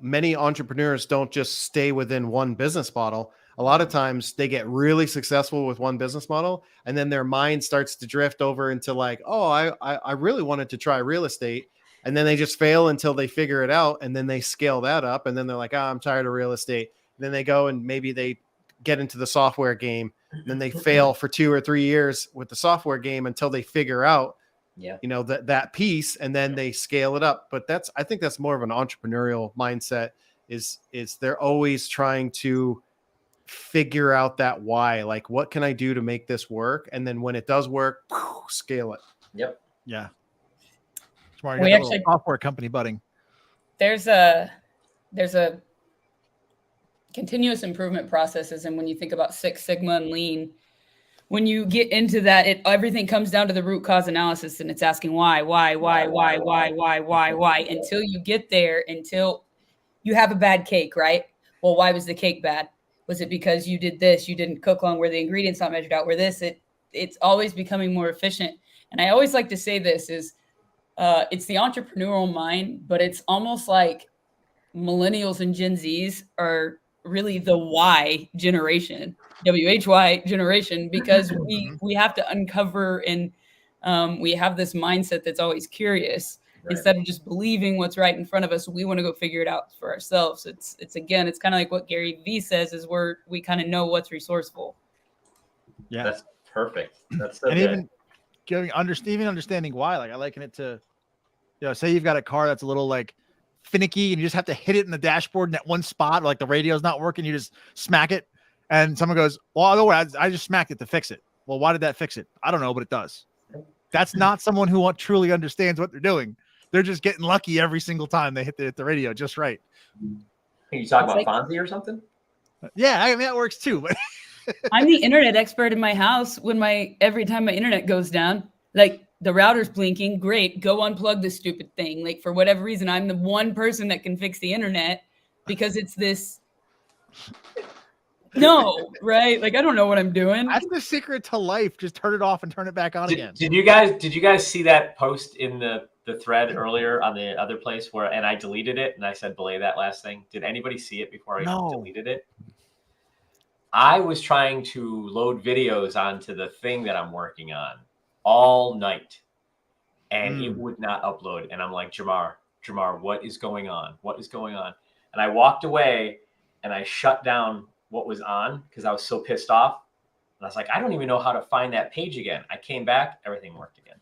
many entrepreneurs don't just stay within one business model. A lot of times they get really successful with one business model, and then their mind starts to drift over into like, oh, I really wanted to try real estate. And then they just fail until they figure it out. And then they scale that up. And then they're like, oh, I'm tired of real estate. And then they go and maybe they get into the software game. And then they fail for 2 or 3 years with the software game until they figure out, that piece, and then they scale it up. But I think that's more of an entrepreneurial mindset, is they're always trying to figure out that why, like, what can I do to make this work? And then when it does work, scale it. Yep. Yeah. Smart. We actually software company budding. There's a continuous improvement processes, and when you think about Six Sigma and Lean, when you get into that, everything comes down to the root cause analysis, and it's asking why, until you get there, until you have a bad cake, right? Well, why was the cake bad? Was it because you did this? You didn't cook long? Were the ingredients not measured out? Were this? It's always becoming more efficient. And I always like to say this is, it's the entrepreneurial mind, but it's almost like millennials and Gen Zs are really the Y generation, WHY generation, because we have to uncover and We have this mindset that's always curious. Right. Instead of just believing what's right in front of us, we want to go figure it out for ourselves. It's kind of like what Gary Vee says is we kind of know what's resourceful. Yeah, that's perfect. That's so and good. even understanding why. Like I liken it to, say you've got a car that's a little like finicky and you just have to hit it in the dashboard in that one spot, like the radio's not working, you just smack it, and someone goes, "Well, no, I just smacked it to fix it." Well, why did that fix it? I don't know, but it does. That's not someone who truly understands what they're doing. They're just getting lucky every single time they hit the radio just right. You talk about Fonzie or something? Yeah, I mean that works too. But I'm the internet expert in my house. Every time my internet goes down, like the router's blinking, great, go unplug this stupid thing. Like for whatever reason, I'm the one person that can fix the internet because it's this. No, right? Like I don't know what I'm doing. That's the secret to life. Just turn it off and turn it back on again. Did you guys see that post in the thread earlier on the other place and I deleted it and I said belay that last thing? Did anybody see it before I deleted it? I was trying to load videos onto the thing that I'm working on all night and it would not upload. And I'm like, Jamar, what is going on? What is going on? And I walked away and I shut down what was on because I was so pissed off. And I was like, I don't even know how to find that page again. I came back, everything worked again.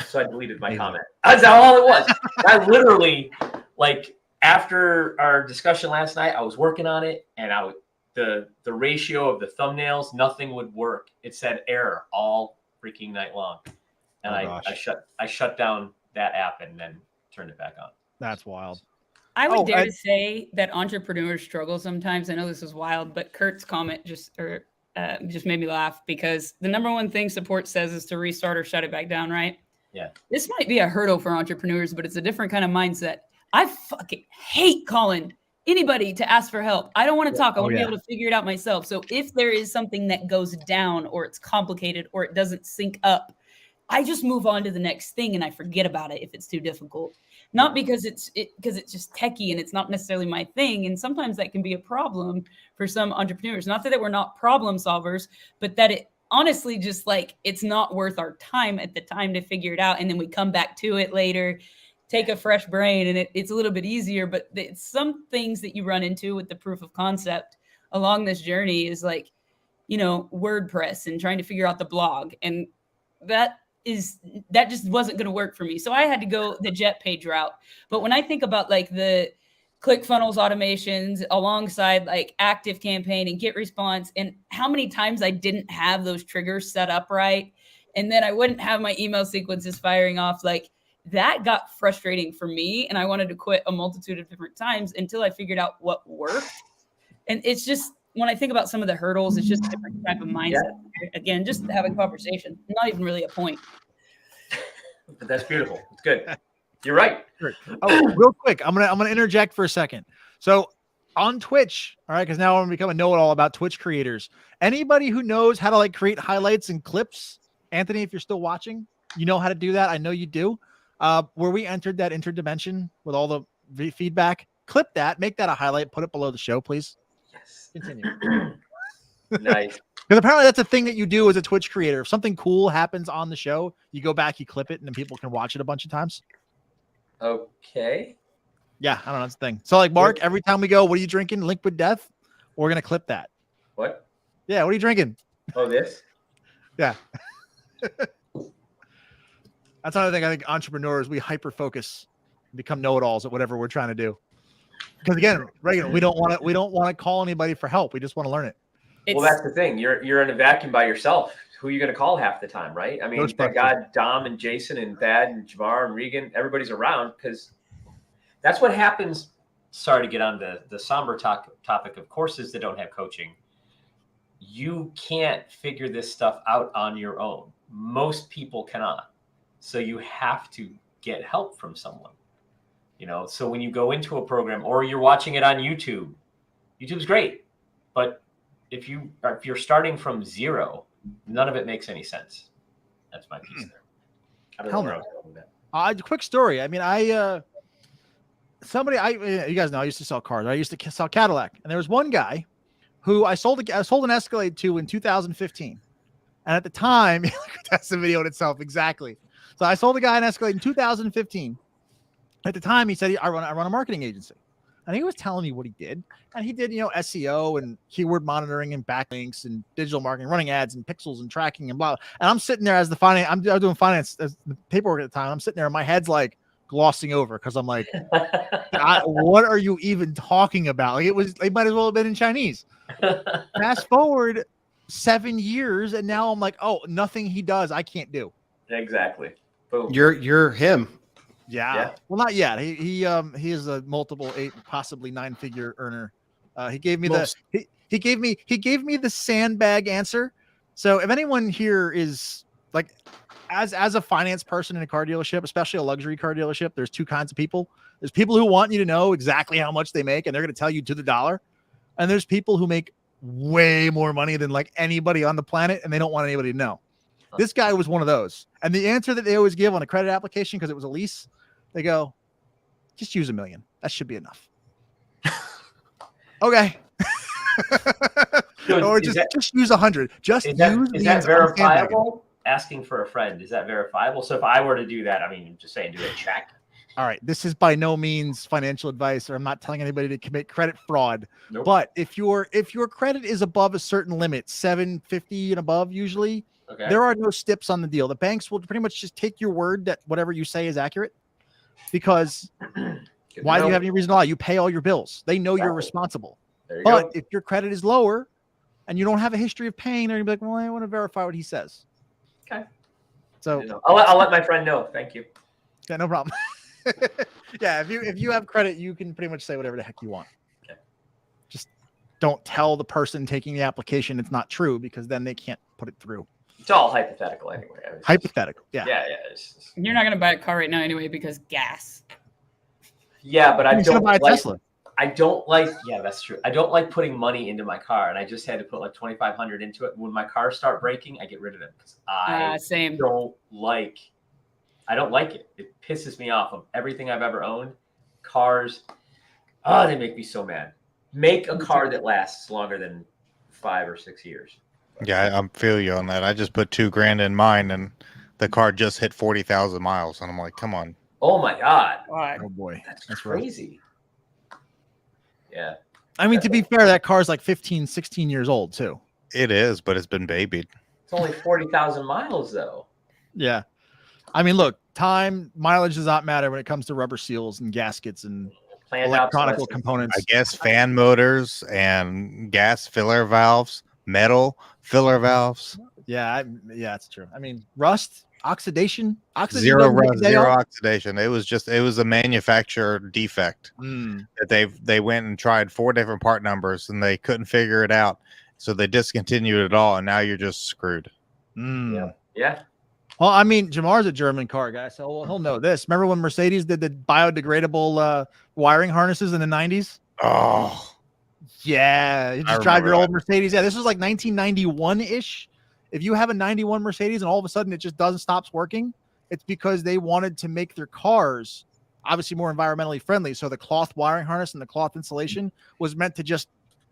So I deleted my comment. That's all it was. I literally, like, after our discussion last night, I was working on it and the ratio of the thumbnails, nothing would work. It said error all freaking night long. And I shut down that app and then turned it back on. That's wild. I would dare to say that entrepreneurs struggle sometimes. I know this is wild, but Kurt's comment just made me laugh because the number one thing support says is to restart or shut it back down, right? Yeah. This might be a hurdle for entrepreneurs, but it's a different kind of mindset. I fucking hate calling anybody to ask for help. I don't want to talk. I want to be able to figure it out myself. So if there is something that goes down or it's complicated or it doesn't sync up, I just move on to the next thing and I forget about it if it's too difficult. Not because it's just techie and it's not necessarily my thing. And sometimes that can be a problem for some entrepreneurs. Not that we're not problem solvers, but that it honestly just like it's not worth our time at the time to figure it out. And then we come back to it later, take a fresh brain, and it's a little bit easier. But it's some things that you run into with the proof of concept along this journey is like, WordPress and trying to figure out the blog. And that just wasn't going to work for me. So I had to go the jet page route. But when I think about like the ClickFunnels automations alongside like Active Campaign and Get Response and how many times I didn't have those triggers set up right. And then I wouldn't have my email sequences firing off. Like that got frustrating for me. And I wanted to quit a multitude of different times until I figured out what worked. And it's just, when I think about some of the hurdles, it's just a different type of mindset. Yeah. Again, just having conversation, not even really a point. But that's beautiful. It's good. You're right. Oh, real quick, I'm gonna interject for a second. So on Twitch, all right, because now I'm becoming know-it-all about Twitch creators. Anybody who knows how to like create highlights and clips, Anthony, if you're still watching, you know how to do that. I know you do. Where we entered that interdimension with all the feedback, clip that, make that a highlight, put it below the show, please. Continue. Nice. Because apparently that's a thing that you do as a Twitch creator. If something cool happens on the show, you go back, you clip it, and then people can watch it a bunch of times. Okay. Yeah, I don't know. That's the thing. So like Mark, every time we go, what are you drinking? Liquid Death? We're going to clip that. What? Yeah, what are you drinking? Oh, this? Yeah. That's another thing. I think entrepreneurs, we hyper-focus, become know-it-alls at whatever we're trying to do. Because again, we don't want to call anybody for help. We just want to learn it. Well, that's the thing. You're in a vacuum by yourself. Who are you going to call half the time, right? I mean, thank God Dom and Jason and Thad and Jamar and Regan, everybody's around because that's what happens. Sorry to get on the somber topic of courses that don't have coaching. You can't figure this stuff out on your own. Most people cannot. So you have to get help from someone. So when you go into a program or you're watching it on YouTube, YouTube's great. But if you're starting from zero, none of it makes any sense. That's my piece there. I don't know where I was going with that. Quick story. I mean, you guys know I used to sell cars. I used to sell Cadillac, and there was one guy who I sold an Escalade to in 2015. And at the time, that's the video in itself. Exactly. So I sold a guy an Escalade in 2015. At the time, he said, I run a marketing agency. And he was telling me what he did. And he did, SEO and keyword monitoring and backlinks and digital marketing, running ads and pixels and tracking and blah. And I'm sitting there as the finance, I'm doing finance as the paperwork at the time. I'm sitting there and my head's like glossing over because I'm like, what are you even talking about? Like it might as well have been in Chinese. Fast forward 7 years. And now I'm like, oh, nothing he does, I can't do. Exactly. Boom. You're him. Yeah. Well, not yet. He is a multiple 8, possibly 9-figure earner. He gave me he gave me the sandbag answer. So if anyone here is like, as a finance person in a car dealership, especially a luxury car dealership, there's two kinds of people. There's people who want you to know exactly how much they make, and they're going to tell you to the dollar. And there's people who make way more money than like anybody on the planet, and they don't want anybody to know. This guy was one of those. And the answer that they always give on a credit application, because it was a lease, they go, just use $1 million. That should be enough. Okay. Or just use 100. Just is use is that verifiable? Asking for a friend, is that verifiable? So if I were to do that, I mean, just saying, do a check. All right. This is by no means financial advice, or I'm not telling anybody to commit credit fraud. Nope. But if your credit is above a certain limit, 750 and above, usually, okay, there are no steps on the deal. The banks will pretty much just take your word that whatever you say is accurate. Because why do you have any reason to lie? You pay all your bills. They know you're responsible. But if your credit is lower and you don't have a history of paying, they're gonna be like, well, I want to verify what he says. Okay. So I'll let my friend know. Thank you. Yeah, no problem. Yeah, if you have credit, you can pretty much say whatever the heck you want. Okay. Just don't tell the person taking the application it's not true, because then they can't put it through. It's all hypothetical anyway. Hypothetical. Yeah. Yeah. You're not going to buy a car right now anyway because gas. Yeah, but I don't buy a like Tesla. I don't like. Yeah, that's true. I don't like putting money into my car, and I just had to put like $2,500 into it. When my cars start breaking, I get rid of them because I don't like. I don't like it. It pisses me off. Of everything I've ever owned, cars, they make me so mad. Make a car that lasts longer than 5 or 6 years. Yeah, I feel you on that. I just put $2,000 in mine, and the car just hit 40,000 miles, and I'm like, come on. Oh my god! Oh boy, that's crazy. Yeah. I mean, to be fair, that car's like 15, 16 years old too. It is, but it's been babied. It's only 40,000 miles though. Yeah. I mean, look, mileage does not matter when it comes to rubber seals and gaskets and electronic components. I guess fan motors and gas filler valves, metal filler valves. Yeah, it's true. I mean, rust, oxidation zero rust, zero oxidation. It was a manufacturer defect that they went and tried 4 different part numbers and they couldn't figure it out, so they discontinued it all, and now you're just screwed. Yeah. Well, I mean, Jamar's a German car guy, so he'll know this. Remember when Mercedes did the biodegradable wiring harnesses in the 90s? Oh, yeah. You just drive your old Mercedes. Yeah, this was like 1991-ish. If you have a 91 Mercedes and all of a sudden it just stops working, it's because they wanted to make their cars obviously more environmentally friendly. So the cloth wiring harness and the cloth insulation was meant to just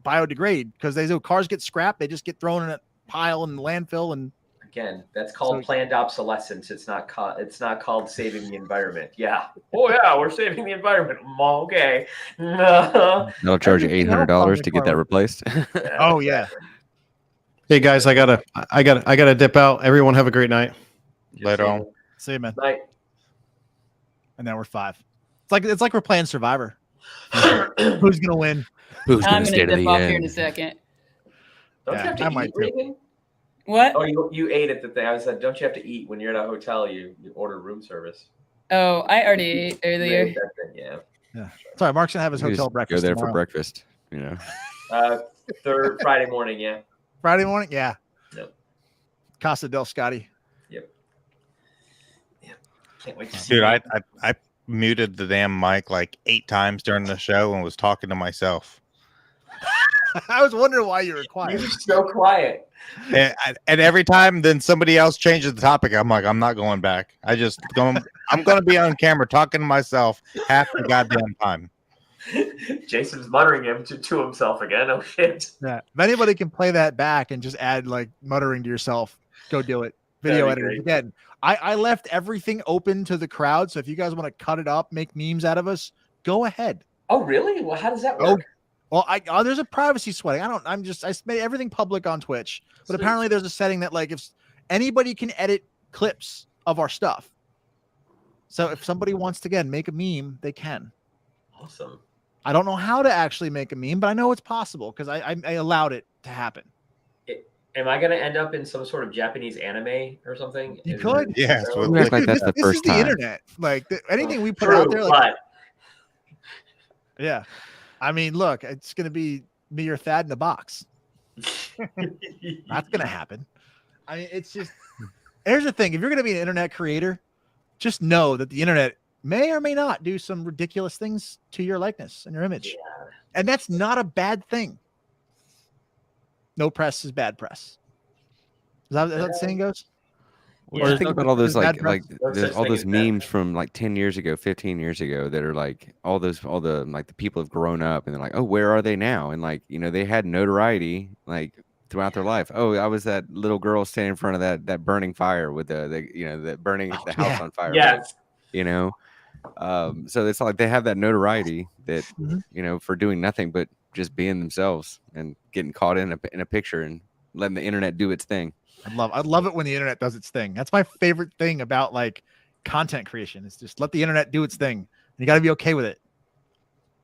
biodegrade, because cars get scrapped. They just get thrown in a pile in the landfill. And again, that's called planned obsolescence. It's not called saving the environment. Yeah. Oh yeah, we're saving the environment. Okay. No. They'll charge you $800 to get that replaced. Oh yeah. Hey guys, I gotta dip out. Everyone have a great night. Later on. See you, man. Night. And now we're 5. It's like we're playing Survivor. Who's gonna win? Who's I'm gonna gonna dip off here in a second. Don't you have to eat, Regan? What? Oh, you ate at the thing. I said, don't you have to eat when you're at a hotel? You order room service. Oh, I already ate earlier. Yeah. Sorry, Mark's gonna have his You hotel just breakfast. Go there tomorrow. for breakfast. You know. Friday morning. Yeah. Friday morning. Yeah. Yep. Casa del Scotti. Yep. Yeah. Can't wait to see. Dude, I muted the damn mic like 8 times during the show and was talking to myself. I was wondering why you were quiet. You're so quiet. And every time then somebody else changes the topic, I'm like, I'm not going back. I'm going to be on camera talking to myself half the goddamn time. Jason's muttering him to himself again. Oh shit. Yeah. If anybody can play that back and just add like muttering to yourself, go do it. Video That'd be editors. great. Again, I left everything open to the crowd. So if you guys want to cut it up, make memes out of us, go ahead. Oh, really? Well, how does that work? Well, there's a privacy sweating. I made everything public on Twitch, but Sweet. apparently there's a setting that like if anybody can edit clips of our stuff. So if somebody wants to again make a meme, they can. Awesome. I don't know how to actually make a meme, but I know it's possible because I allowed it to happen. Am I going to end up in some sort of Japanese anime or something? You could. Yes. You act like that's the This first is the time. internet. Like anything we put True, out there, like but yeah. I mean, look, it's gonna be me or Thad in a box. That's gonna happen. I mean, it's just here's the thing: if you're gonna be an internet creator, just know that the internet may or may not do some ridiculous things to your likeness and your image, and that's not a bad thing. No press is bad press. Is that the saying goes? Well, Or just think no- about all those there's bad like press? No such all thing those as bad memes from like 10 years ago, 15 years ago that are like all the like the people have grown up and they're like, oh, where are they now? And like, they had notoriety like throughout their life. Oh, I was that little girl standing in front of that burning fire with the burning the house on fire. yes. So it's like they have that notoriety that Mhm. for doing nothing but just being themselves and getting caught in a picture and letting the internet do its thing. I love it when the internet does its thing. That's my favorite thing about like content creation. Is just let the internet do its thing. And you got to be okay with it.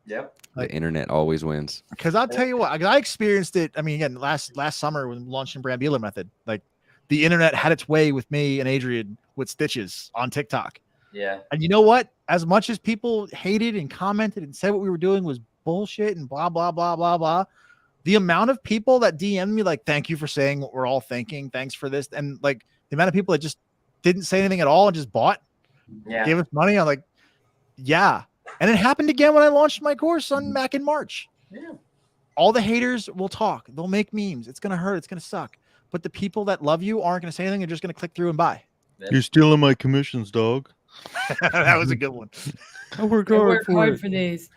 Yep. Like- The internet always wins. Because I'll tell you what, 'cause I experienced it. I mean, again, last summer when launching Brand Bueller Method, like the internet had its way with me and Adrian with stitches on TikTok. Yeah. And you know what? As much as people hated and commented and said what we were doing was bullshit and blah, blah, blah, blah, blah. The amount of people that DM'd me like, thank you for saying what we're all thinking. Thanks for this. And like the amount of people that just didn't say anything at all and just bought, gave us money. I'm like, yeah. And it happened again when I launched my course back in March. Yeah. All the haters will talk. They'll make memes. It's going to hurt. It's going to suck. But the people that love you aren't going to say anything. They're just going to click through and buy. You're stealing my commissions, dog. That was a good one. I work I hard work for hard it. for these.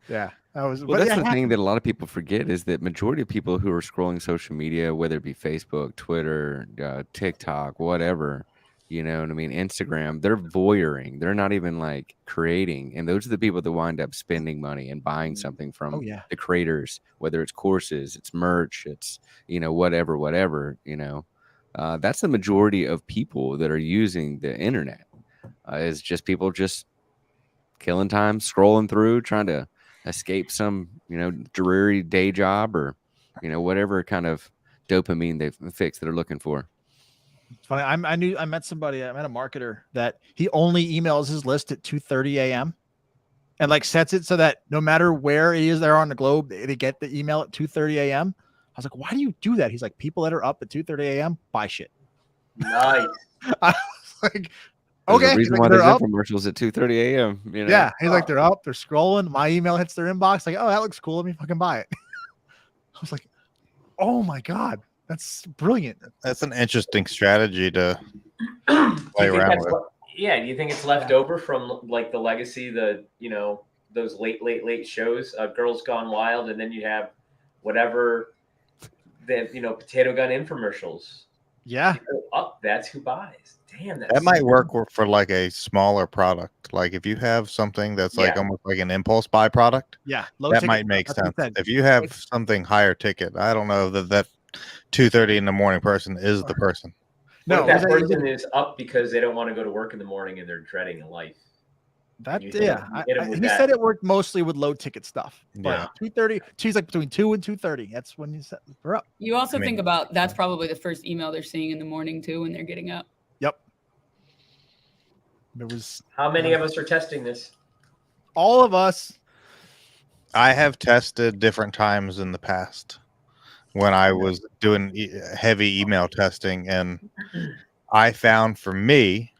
Yeah. That was, Well, but that's yeah, the thing that a lot of people forget is that majority of people who are scrolling social media, whether it be Facebook, Twitter, TikTok, whatever, you know what I mean, Instagram, they're voyeuring. They're not even like creating. And those are the people that wind up spending money and buying something from the creators, whether it's courses, it's merch, it's, whatever, that's the majority of people that are using the internet is just people just killing time, scrolling through, trying to escape some, dreary day job or, whatever kind of dopamine they've fixed that are looking for. It's funny. I met somebody. I met a marketer that he only emails his list at 2:30 a.m. and like sets it so that no matter where he is there on the globe, they get the email at 2:30 a.m. I was like, why do you do that? He's like, people that are up at 2:30 a.m. buy shit. Nice. I was like, There's okay. a reason why there's infomercials at 2:30 a.m. Yeah, he's like, they're up, they're scrolling. My email hits their inbox. Like, oh, that looks cool. Let me fucking buy it. I was like, oh my god, that's brilliant. That's an interesting strategy to play Do around with. you think it's left over from like the legacy, those late shows, Girls Gone Wild, and then you have whatever the potato gun infomercials. Yeah. Up, that's who buys. Damn, That might work for like a smaller product. Like if you have something that's like almost like an impulse buy product, that might make sense. If you have something higher ticket, I don't know that 2:30 in the morning person is the person. No, that person is up because they don't want to go to work in the morning and they're dreading a life. He said it worked mostly with low ticket stuff. But 2:30, she's like between 2 and 2:30. That's when they're up. You also think about that's probably the first email they're seeing in the morning too when they're getting up. Yep. There was how many of us are testing this? All of us. I have tested different times in the past when I was doing heavy email testing, and I found for me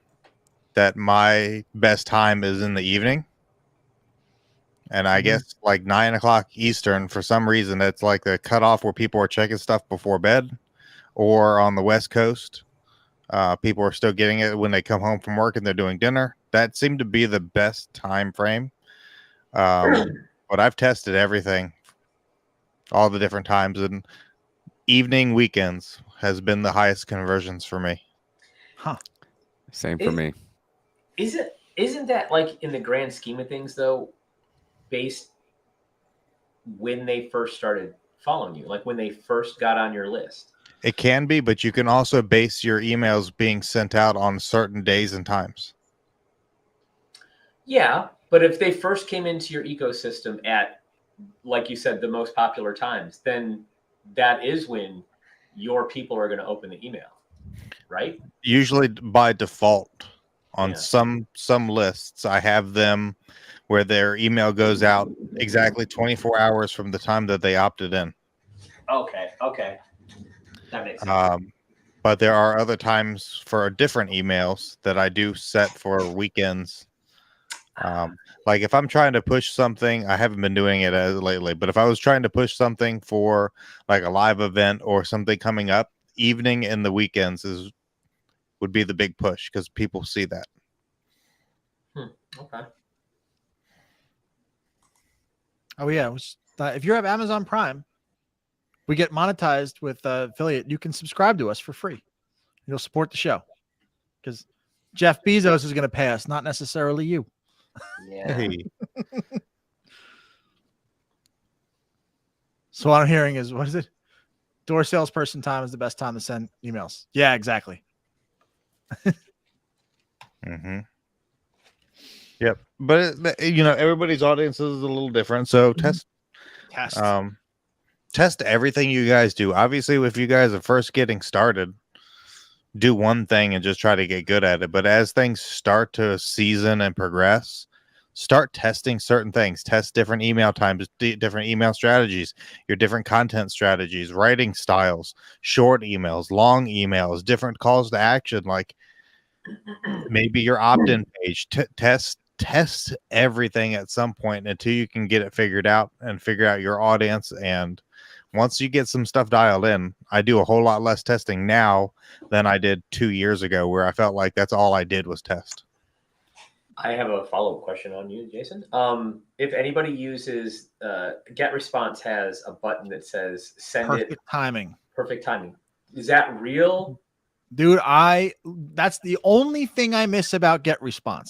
that my best time is in the evening. And I guess like 9 o'clock Eastern, for some reason, it's like the cutoff where people are checking stuff before bed, or on the West Coast, people are still getting it when they come home from work and they're doing dinner. That seemed to be the best time frame. But I've tested everything, all the different times, and evening weekends has been the highest conversions for me. Huh. Same for me. Isn't that like in the grand scheme of things though, based when they first started following you, like when they first got on your list? It can be, but you can also base your emails being sent out on certain days and times. Yeah, but if they first came into your ecosystem at, like you said, the most popular times, then that is when your people are going to open the email, right? Usually by default on some lists, I have them where their email goes out exactly 24 hours from the time that they opted in. Okay. That makes sense. But there are other times for different emails that I do set for weekends. Like if I'm trying to push something, I haven't been doing it lately, but if I was trying to push something for like a live event or something coming up, evening and the weekends would be the big push because people see that. Okay. Oh yeah, if you have Amazon Prime, we get monetized with affiliate. You can subscribe to us for free. You'll support the show because Jeff Bezos is going to pay us, not necessarily you. Yeah. Hey. So what I'm hearing is, what is it? Door salesperson time is the best time to send emails. Yeah, exactly. Mm-hmm. Yep. But everybody's audience is a little different. So test everything you guys do. Obviously, if you guys are first getting started, do one thing and just try to get good at it. But as things start to season and progress, start testing certain things. Test different email times, different email strategies, your different content strategies, writing styles, short emails, long emails, different calls to action, like maybe your opt-in page. Test everything at some point until you can get it figured out and figure out your audience. And once you get some stuff dialed in, I do a whole lot less testing now than I did 2 years ago, where I felt like that's all I did was test. I have a follow-up question on you, Jason. If anybody uses GetResponse has a button that says send Perfect timing. Perfect timing. Is that real? Dude, that's the only thing I miss about GetResponse.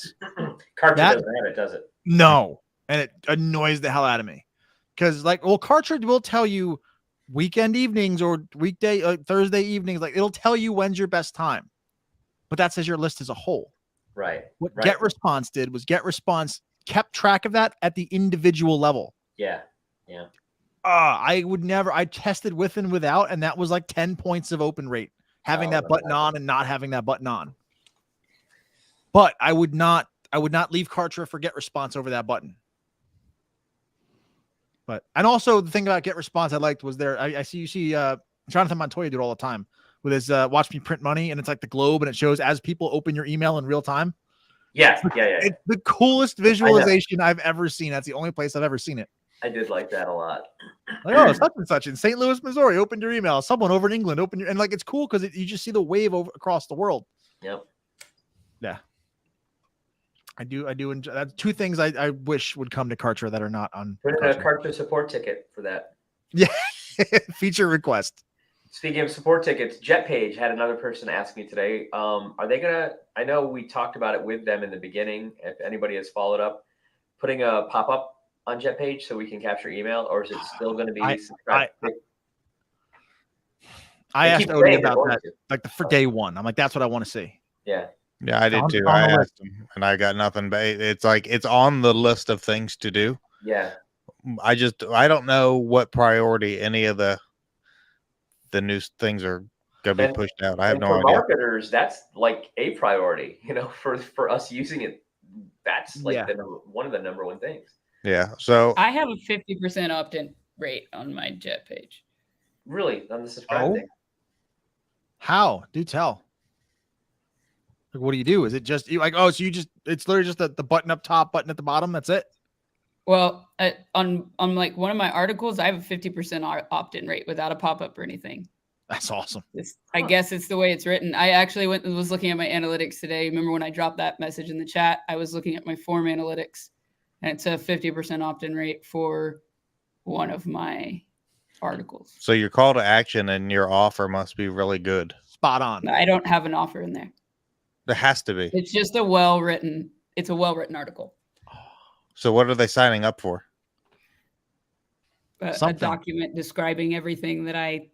Kartra doesn't have it, does it? No. And it annoys the hell out of me. Because Kartra will tell you weekend evenings or weekday Thursday evenings. Like it'll tell you when's your best time. But that says your list as a whole. Right. What GetResponse did was GetResponse kept track of that at the individual level. Yeah. I tested with and without, and that was like 10 points of open rate, having that button on and not having that button on. But I would not leave Kartra for GetResponse over that button. And also the thing about GetResponse I liked was I see Jonathan Montoya do it all the time with his Watch Me Print Money, and it's like the globe, and it shows as people open your email in real time. Yeah. It's the coolest visualization I've ever seen. That's the only place I've ever seen it. I did like that a lot. Like, such and such in St. Louis, Missouri, opened your email. Someone over in England opened and it's cool because you just see the wave across the world. Yep. Yeah. I do enjoy that's two things I wish would come to Kartra that are not on. Put in a Kartra support ticket for that. Yeah. Feature request. Speaking of support tickets, JetPage had another person ask me today. Are they gonna? I know we talked about it with them in the beginning. If anybody has followed up, putting a pop-up on JetPage so we can capture email, or is it still going to be subscribed? I asked Odie about that, for day one. I'm like, that's what I want to see. Yeah. Yeah, I did too. I asked him, and I got nothing. But it's like it's on the list of things to do. Yeah. I don't know what priority any of the new things are going to be pushed out. I have no idea. For marketers, that's like a priority. For us using it, that's like one of the number one things. Yeah. So I have a 50% opt-in rate on my JetPage. Really? On the subscribe thing? How? Do tell. Like, what do you do? Is it just it's literally just the button up top, button at the bottom. That's it. Well, on like one of my articles, I have a 50% opt-in rate without a pop-up or anything. That's awesome. I guess it's the way it's written. I actually was looking at my analytics today. Remember when I dropped that message in the chat? I was looking at my form analytics, and it's a 50% opt-in rate for one of my articles. So your call to action and your offer must be really good. Spot on. I don't have an offer in there. There has to be. It's just a well-written article. So what are they signing up for? A document describing everything that I.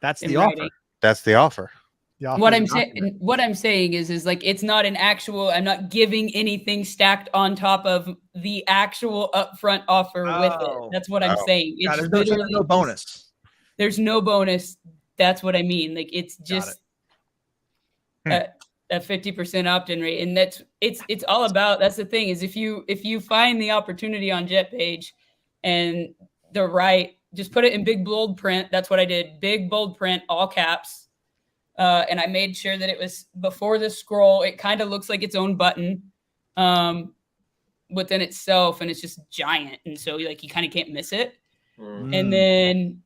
That's the writing. offer. That's the offer. What I'm saying is like it's not an actual. I'm not giving anything stacked on top of the actual upfront offer with it. That's what I'm saying. It's there's no bonus. There's no bonus. That's what I mean. Like it's just a 50% opt-in rate, and it's all about. That's the thing is if you find the opportunity on JetPage, and the right, just put it in big bold print. That's what I did. Big bold print, all caps. And I made sure that it was before the scroll. It kind of looks like its own button within itself, and it's just giant. And so like you kind of can't miss it. And then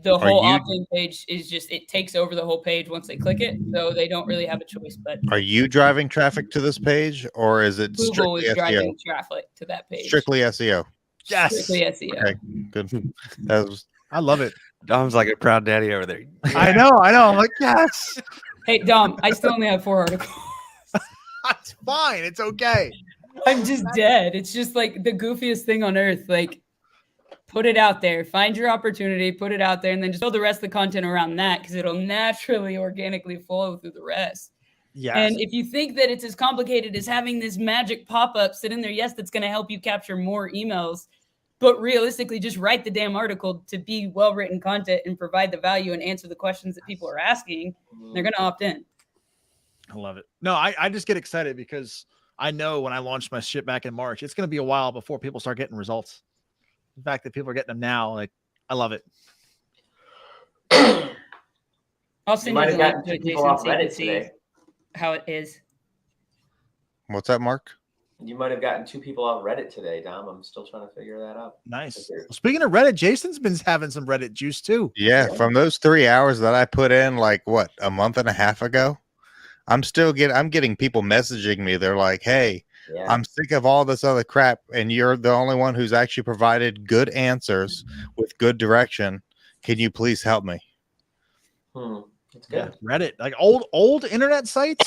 the whole opt-in page is just, it takes over the whole page once they click it. So they don't really have a choice. But are you driving traffic to this page, or is it Google strictly is SEO? driving traffic to that page? Strictly SEO. Yes. Strictly SEO. Okay, good. I love it. Dom's like a proud daddy over there. Yeah. I know. I'm like, yes. Hey, Dom, I still only have 4 articles. That's fine. It's okay. I'm just dead. It's just like the goofiest thing on earth. Like, put it out there. Find your opportunity. Put it out there. And then just build the rest of the content around that because it'll naturally, organically flow through the rest. Yes. And if you think that it's as complicated as having this magic pop-up sit in there, yes, that's going to help you capture more emails. But realistically, just write the damn article to be well-written content and provide the value and answer the questions that people are asking. They're going to opt in. I love it. No, I just get excited because I know when I launched my shit back in March, it's going to be a while before people start getting results. The fact that people are getting them now, like, I love it. I'll send you the link to it, Jason, so you can see how it is. What's that, Mark? You might have gotten 2 people off Reddit today, Dom. I'm still trying to figure that out. Nice. Well, speaking of Reddit, Jason's been having some Reddit juice too. Yeah, from those 3 hours that I put in, like what, a month and a half ago, I'm getting people messaging me. They're like, "Hey, I'm sick of all this other crap, and you're the only one who's actually provided good answers with good direction. Can you please help me?" That's good. Yeah, Reddit, like old internet sites.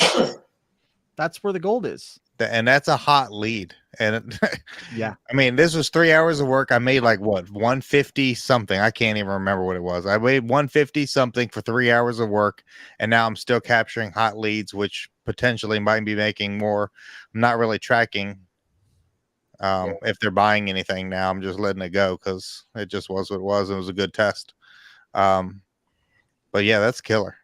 That's where the gold is. And that's a hot lead. And yeah, I mean, this was 3 hours of work. I made like what, 150 something. I can't even remember what it was. I made 150 something for 3 hours of work. And now I'm still capturing hot leads, which potentially might be making more. I'm not really tracking if they're buying anything now. I'm just letting it go because it just was what it was. It was a good test. But yeah, that's killer.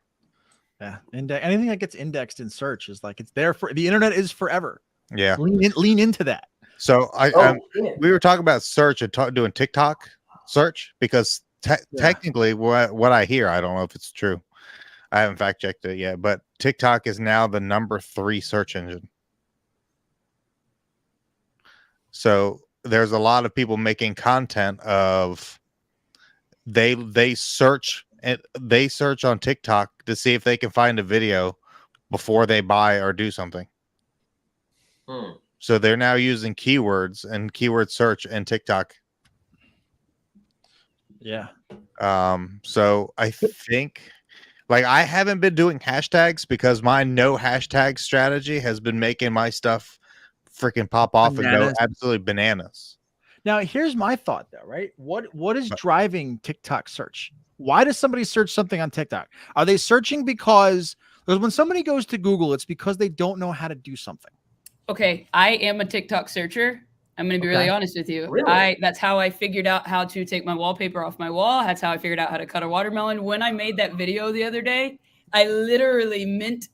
Yeah, and anything that gets indexed in search is like it's there for the internet is forever. Yeah, lean into that. So we were talking about search and doing TikTok search because technically what I hear, I don't know if it's true. I haven't fact checked it yet, but TikTok is now the #3 search engine. So there's a lot of people making content of they search on TikTok to see if they can find a video before they buy or do something. So they're now using keywords and keyword search and TikTok. Yeah. So I think like I haven't been doing hashtags because my no hashtag strategy has been making my stuff freaking pop off and go absolutely bananas. Now, here's my thought though, right? What is driving TikTok search? Why does somebody search something on TikTok? Are they searching because when somebody goes to Google, it's because they don't know how to do something? Okay, I am a TikTok searcher. I'm going to be really honest with you. Really? That's how I figured out how to take my wallpaper off my wall. That's how I figured out how to cut a watermelon. When I made that video the other day, I literally meant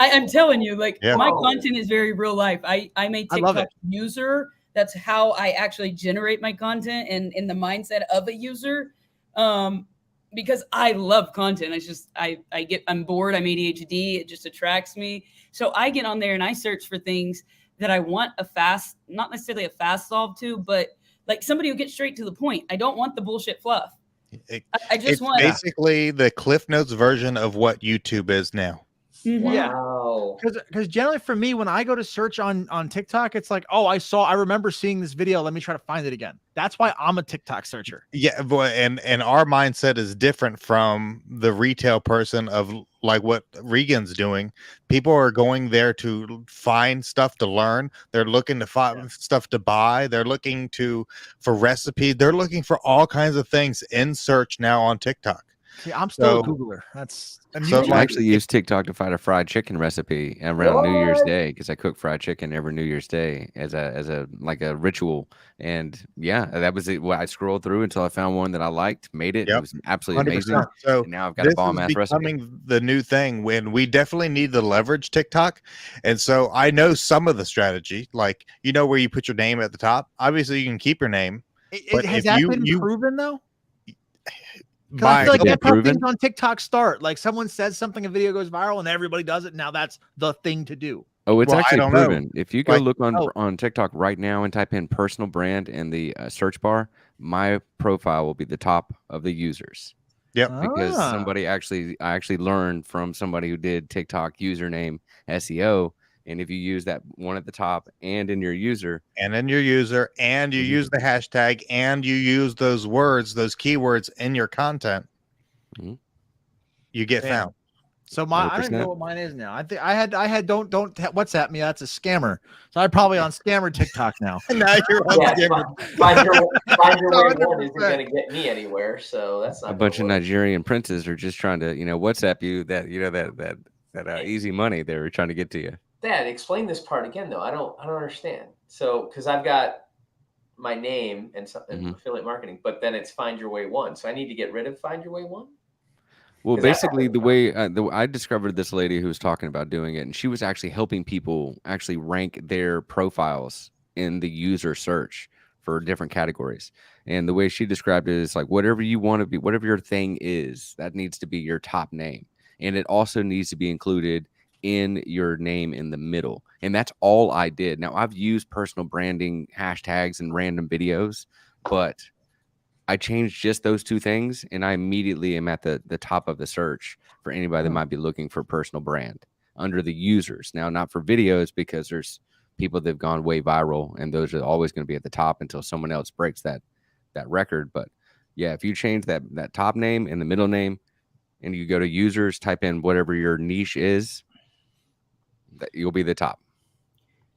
I'm telling you, like my content is very real life. I'm a TikTok user. That's how I actually generate my content and in the mindset of a user. Because I love content. It's just, I'm bored. I'm ADHD. It just attracts me. So I get on there and I search for things that I want not necessarily a fast solve to, but like somebody who gets straight to the point. I don't want the bullshit fluff. I just want basically the Cliff Notes version of what YouTube is now. Wow. Because generally for me, when I go to search on TikTok, it's like, oh, I remember seeing this video. Let me try to find it again. That's why I'm a TikTok searcher. Yeah, boy, and our mindset is different from the retail person of like what Regan's doing. People are going there to find stuff to learn. They're looking to find stuff to buy. They're looking for recipes. They're looking for all kinds of things in search now on TikTok. See, I'm still a Googler. I actually use TikTok to find a fried chicken recipe around New Year's Day because I cook fried chicken every New Year's Day as a like a ritual. And yeah, that was it. Well, I scrolled through until I found one that I liked, made it. It was absolutely 100%. amazing. So and now I've got a bomb ass recipe. Becoming the new thing when we definitely need to leverage TikTok. And so I know some of the strategy, like where you put your name at the top. Obviously, you can keep your name. Has that been proven though? Because I By feel like that's how things on TikTok start. Like someone says something, a video goes viral, and everybody does it. Now that's the thing to do. Oh, it's actually proven. If you go look on TikTok right now and type in personal brand in the search bar, my profile will be the top of the users. Yep. Because I actually learned from somebody who did TikTok username SEO. And if you use that one at the top and in your user, and you use the hashtag, and you use those words, those keywords in your content, you get found. So I don't know what mine is now. I think I had don't WhatsApp me. That's a scammer. So I'm probably on scammer TikTok now. Now you're on scammer. Find your way one isn't going to get me anywhere. So that's not a bunch of Nigerian princes are just trying to WhatsApp you that easy money they were trying to get to you. Dad, explain this part again, though. I don't understand. So, because I've got my name and something affiliate marketing, but then it's Find Your Way One. So I need to get rid of Find Your Way One. Well, basically, the way I discovered this lady who was talking about doing it, and she was actually helping people actually rank their profiles in the user search for different categories. And the way she described it is like whatever you want to be, whatever your thing is, that needs to be your top name, and it also needs to be included in your name in the middle. And that's all I did. Now I've used personal branding hashtags and random videos, but I changed just those two things and I immediately am at the top of the search for anybody that might be looking for personal brand under the users. Now, not for videos because there's people that have gone way viral and those are always going to be at the top until someone else breaks that record. But yeah, if you change that top name and the middle name and you go to users, type in whatever your niche is, you'll be the top.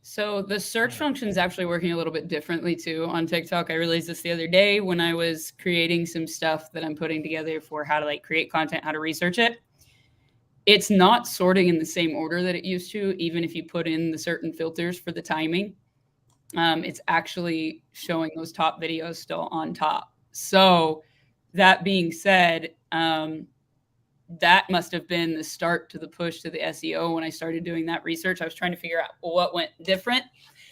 So the search function is actually working a little bit differently too on TikTok. I realized this the other day when I was creating some stuff that I'm putting together for how to create content, how to research it. It's not sorting in the same order that it used to, even if you put in the certain filters for the timing. It's actually showing those top videos still on top. So that being said, that must have been the start to the push to the SEO when I started doing that research. I was trying to figure out what went different.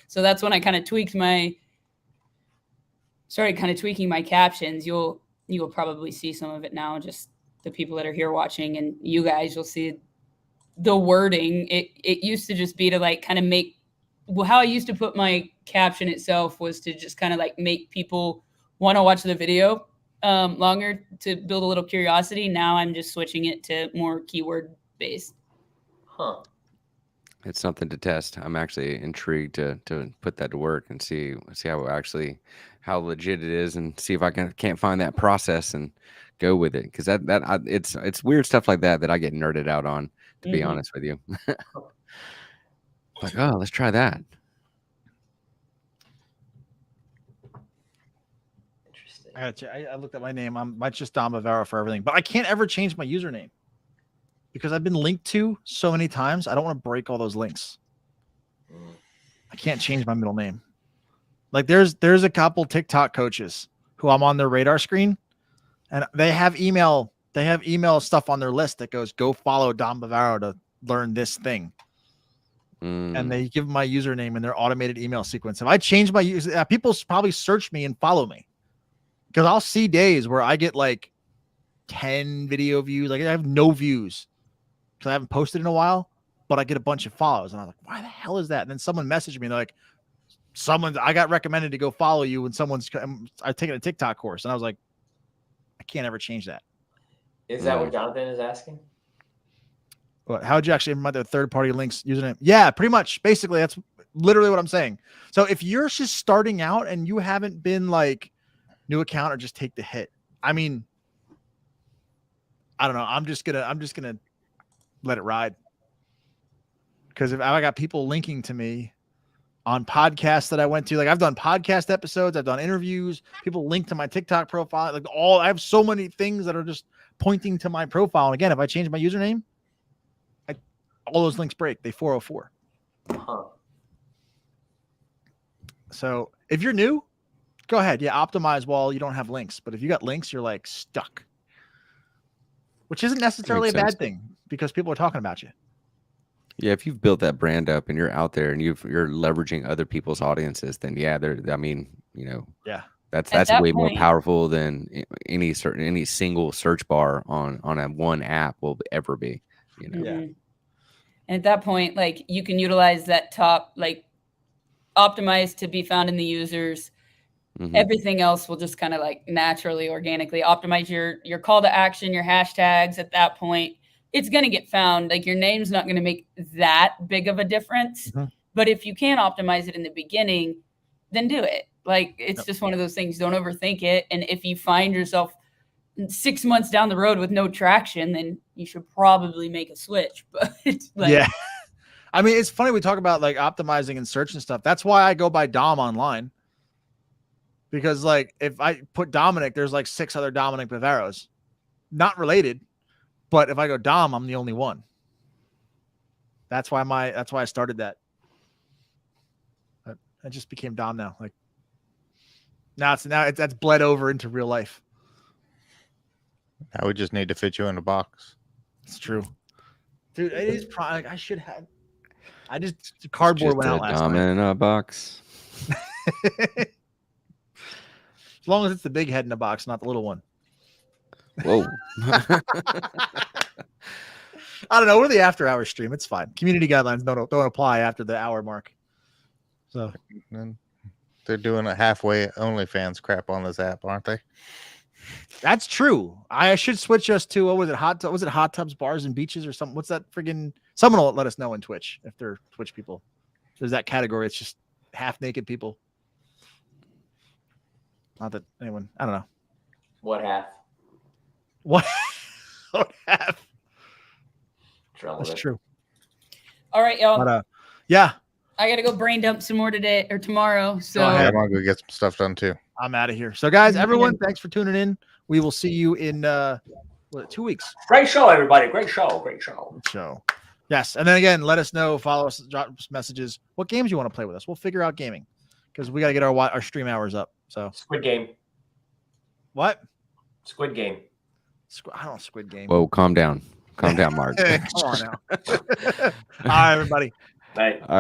So that's when I kind of started tweaking my captions. You'll probably see some of it now, just the people that are here watching, and you guys will see the wording. It used to just be to kind of make, how I used to put my caption itself was to just kind of make people want to watch the video longer to build a little curiosity. Now I'm just switching it to more keyword based. Huh. It's something to test. I'm actually intrigued to put that to work and see how legit it is and see if I can't find that process and go with it. Cause it's weird stuff like that I get nerded out on, to be honest with you. Oh, let's try that. I looked at my name. I'm just Dom Bavaro for everything, but I can't ever change my username because I've been linked to so many times. I don't want to break all those links. I can't change my middle name. There's a couple TikTok coaches who I'm on their radar screen, and they have email stuff on their list that goes, "Go follow Dom Bavaro to learn this thing." And they give my username in their automated email sequence. If I change my user, people probably search me and follow me. Because I'll see days where I get 10 video views. I have no views because I haven't posted in a while, but I get a bunch of follows. And I was like, why the hell is that? And then someone messaged me and they're like, I got recommended to go follow you when I've taken a TikTok course. And I was like, I can't ever change that. Is that what Jonathan is asking? What? How'd you actually implement the third-party links username? Yeah, pretty much. Basically, that's literally what I'm saying. So if you're just starting out and you haven't been like new account or just take the hit, I mean, I don't know. I'm just gonna let it ride. Because if I got people linking to me on podcasts that I went to, like I've done podcast episodes, I've done interviews, people link to my TikTok profile, like I have so many things that are just pointing to my profile. And again, if I change my username, all those links break. They 404. Huh. So if you're new, go ahead. Yeah, optimize while you don't have links. But if you got links, you're like stuck. Which isn't necessarily a bad thing because people are talking about you. Yeah, if you've built that brand up and you're out there and you're leveraging other people's audiences, then yeah, that's way more powerful than any single search bar on a one app will ever be. And at that point, like you can utilize that top, like optimize to be found in the users. Everything else will just kind of like naturally, organically optimize your call to action, your hashtags. At that point, it's going to get found. Like your name's not going to make that big of a difference. But if you can optimize it in the beginning, then do it. Like it's just one of those things. Don't overthink it. And if you find yourself 6 months down the road with no traction, then you should probably make a switch. But yeah, I mean, it's funny we talk about like optimizing and search and stuff. That's why I go by Dom online, because like if I put Dominic, there's like 6 other Dominic Baveros, not related, but if I go Dom, I'm the only one. That's why I started that. I just became Dom now. Like that's bled over into real life. Now we just need to fit you in a box. It's true, dude. It is probably I should have. I just cardboard went out last night. In a box. As long as it's the big head in the box, not the little one. Whoa. I don't know. We're the after hour stream. It's fine. Community guidelines don't apply after the hour mark. So they're doing a halfway OnlyFans crap on this app, aren't they? That's true. I should switch us to what was it? Hot tubs, bars, and beaches or something? What's that friggin'? Someone will let us know in Twitch if they're Twitch people. There's that category. It's just half naked people. Not that anyone. I don't know. What half? What half? That's true. All right, y'all. But, yeah. I gotta go brain dump some more today or tomorrow. So I'm gonna go get some stuff done too. I'm out of here. So guys, everyone, thanks for tuning in. We will see you in 2 weeks. Great show, everybody. Great show. Yes. And then again, let us know, follow us, drop us messages. What games you want to play with us? We'll figure out gaming because we got to get our stream hours up. So Squid Game. What? Squid Game. I don't Squid Game. Whoa, calm down. Calm down, Mark. Come on now. All right, everybody. Bye. All right.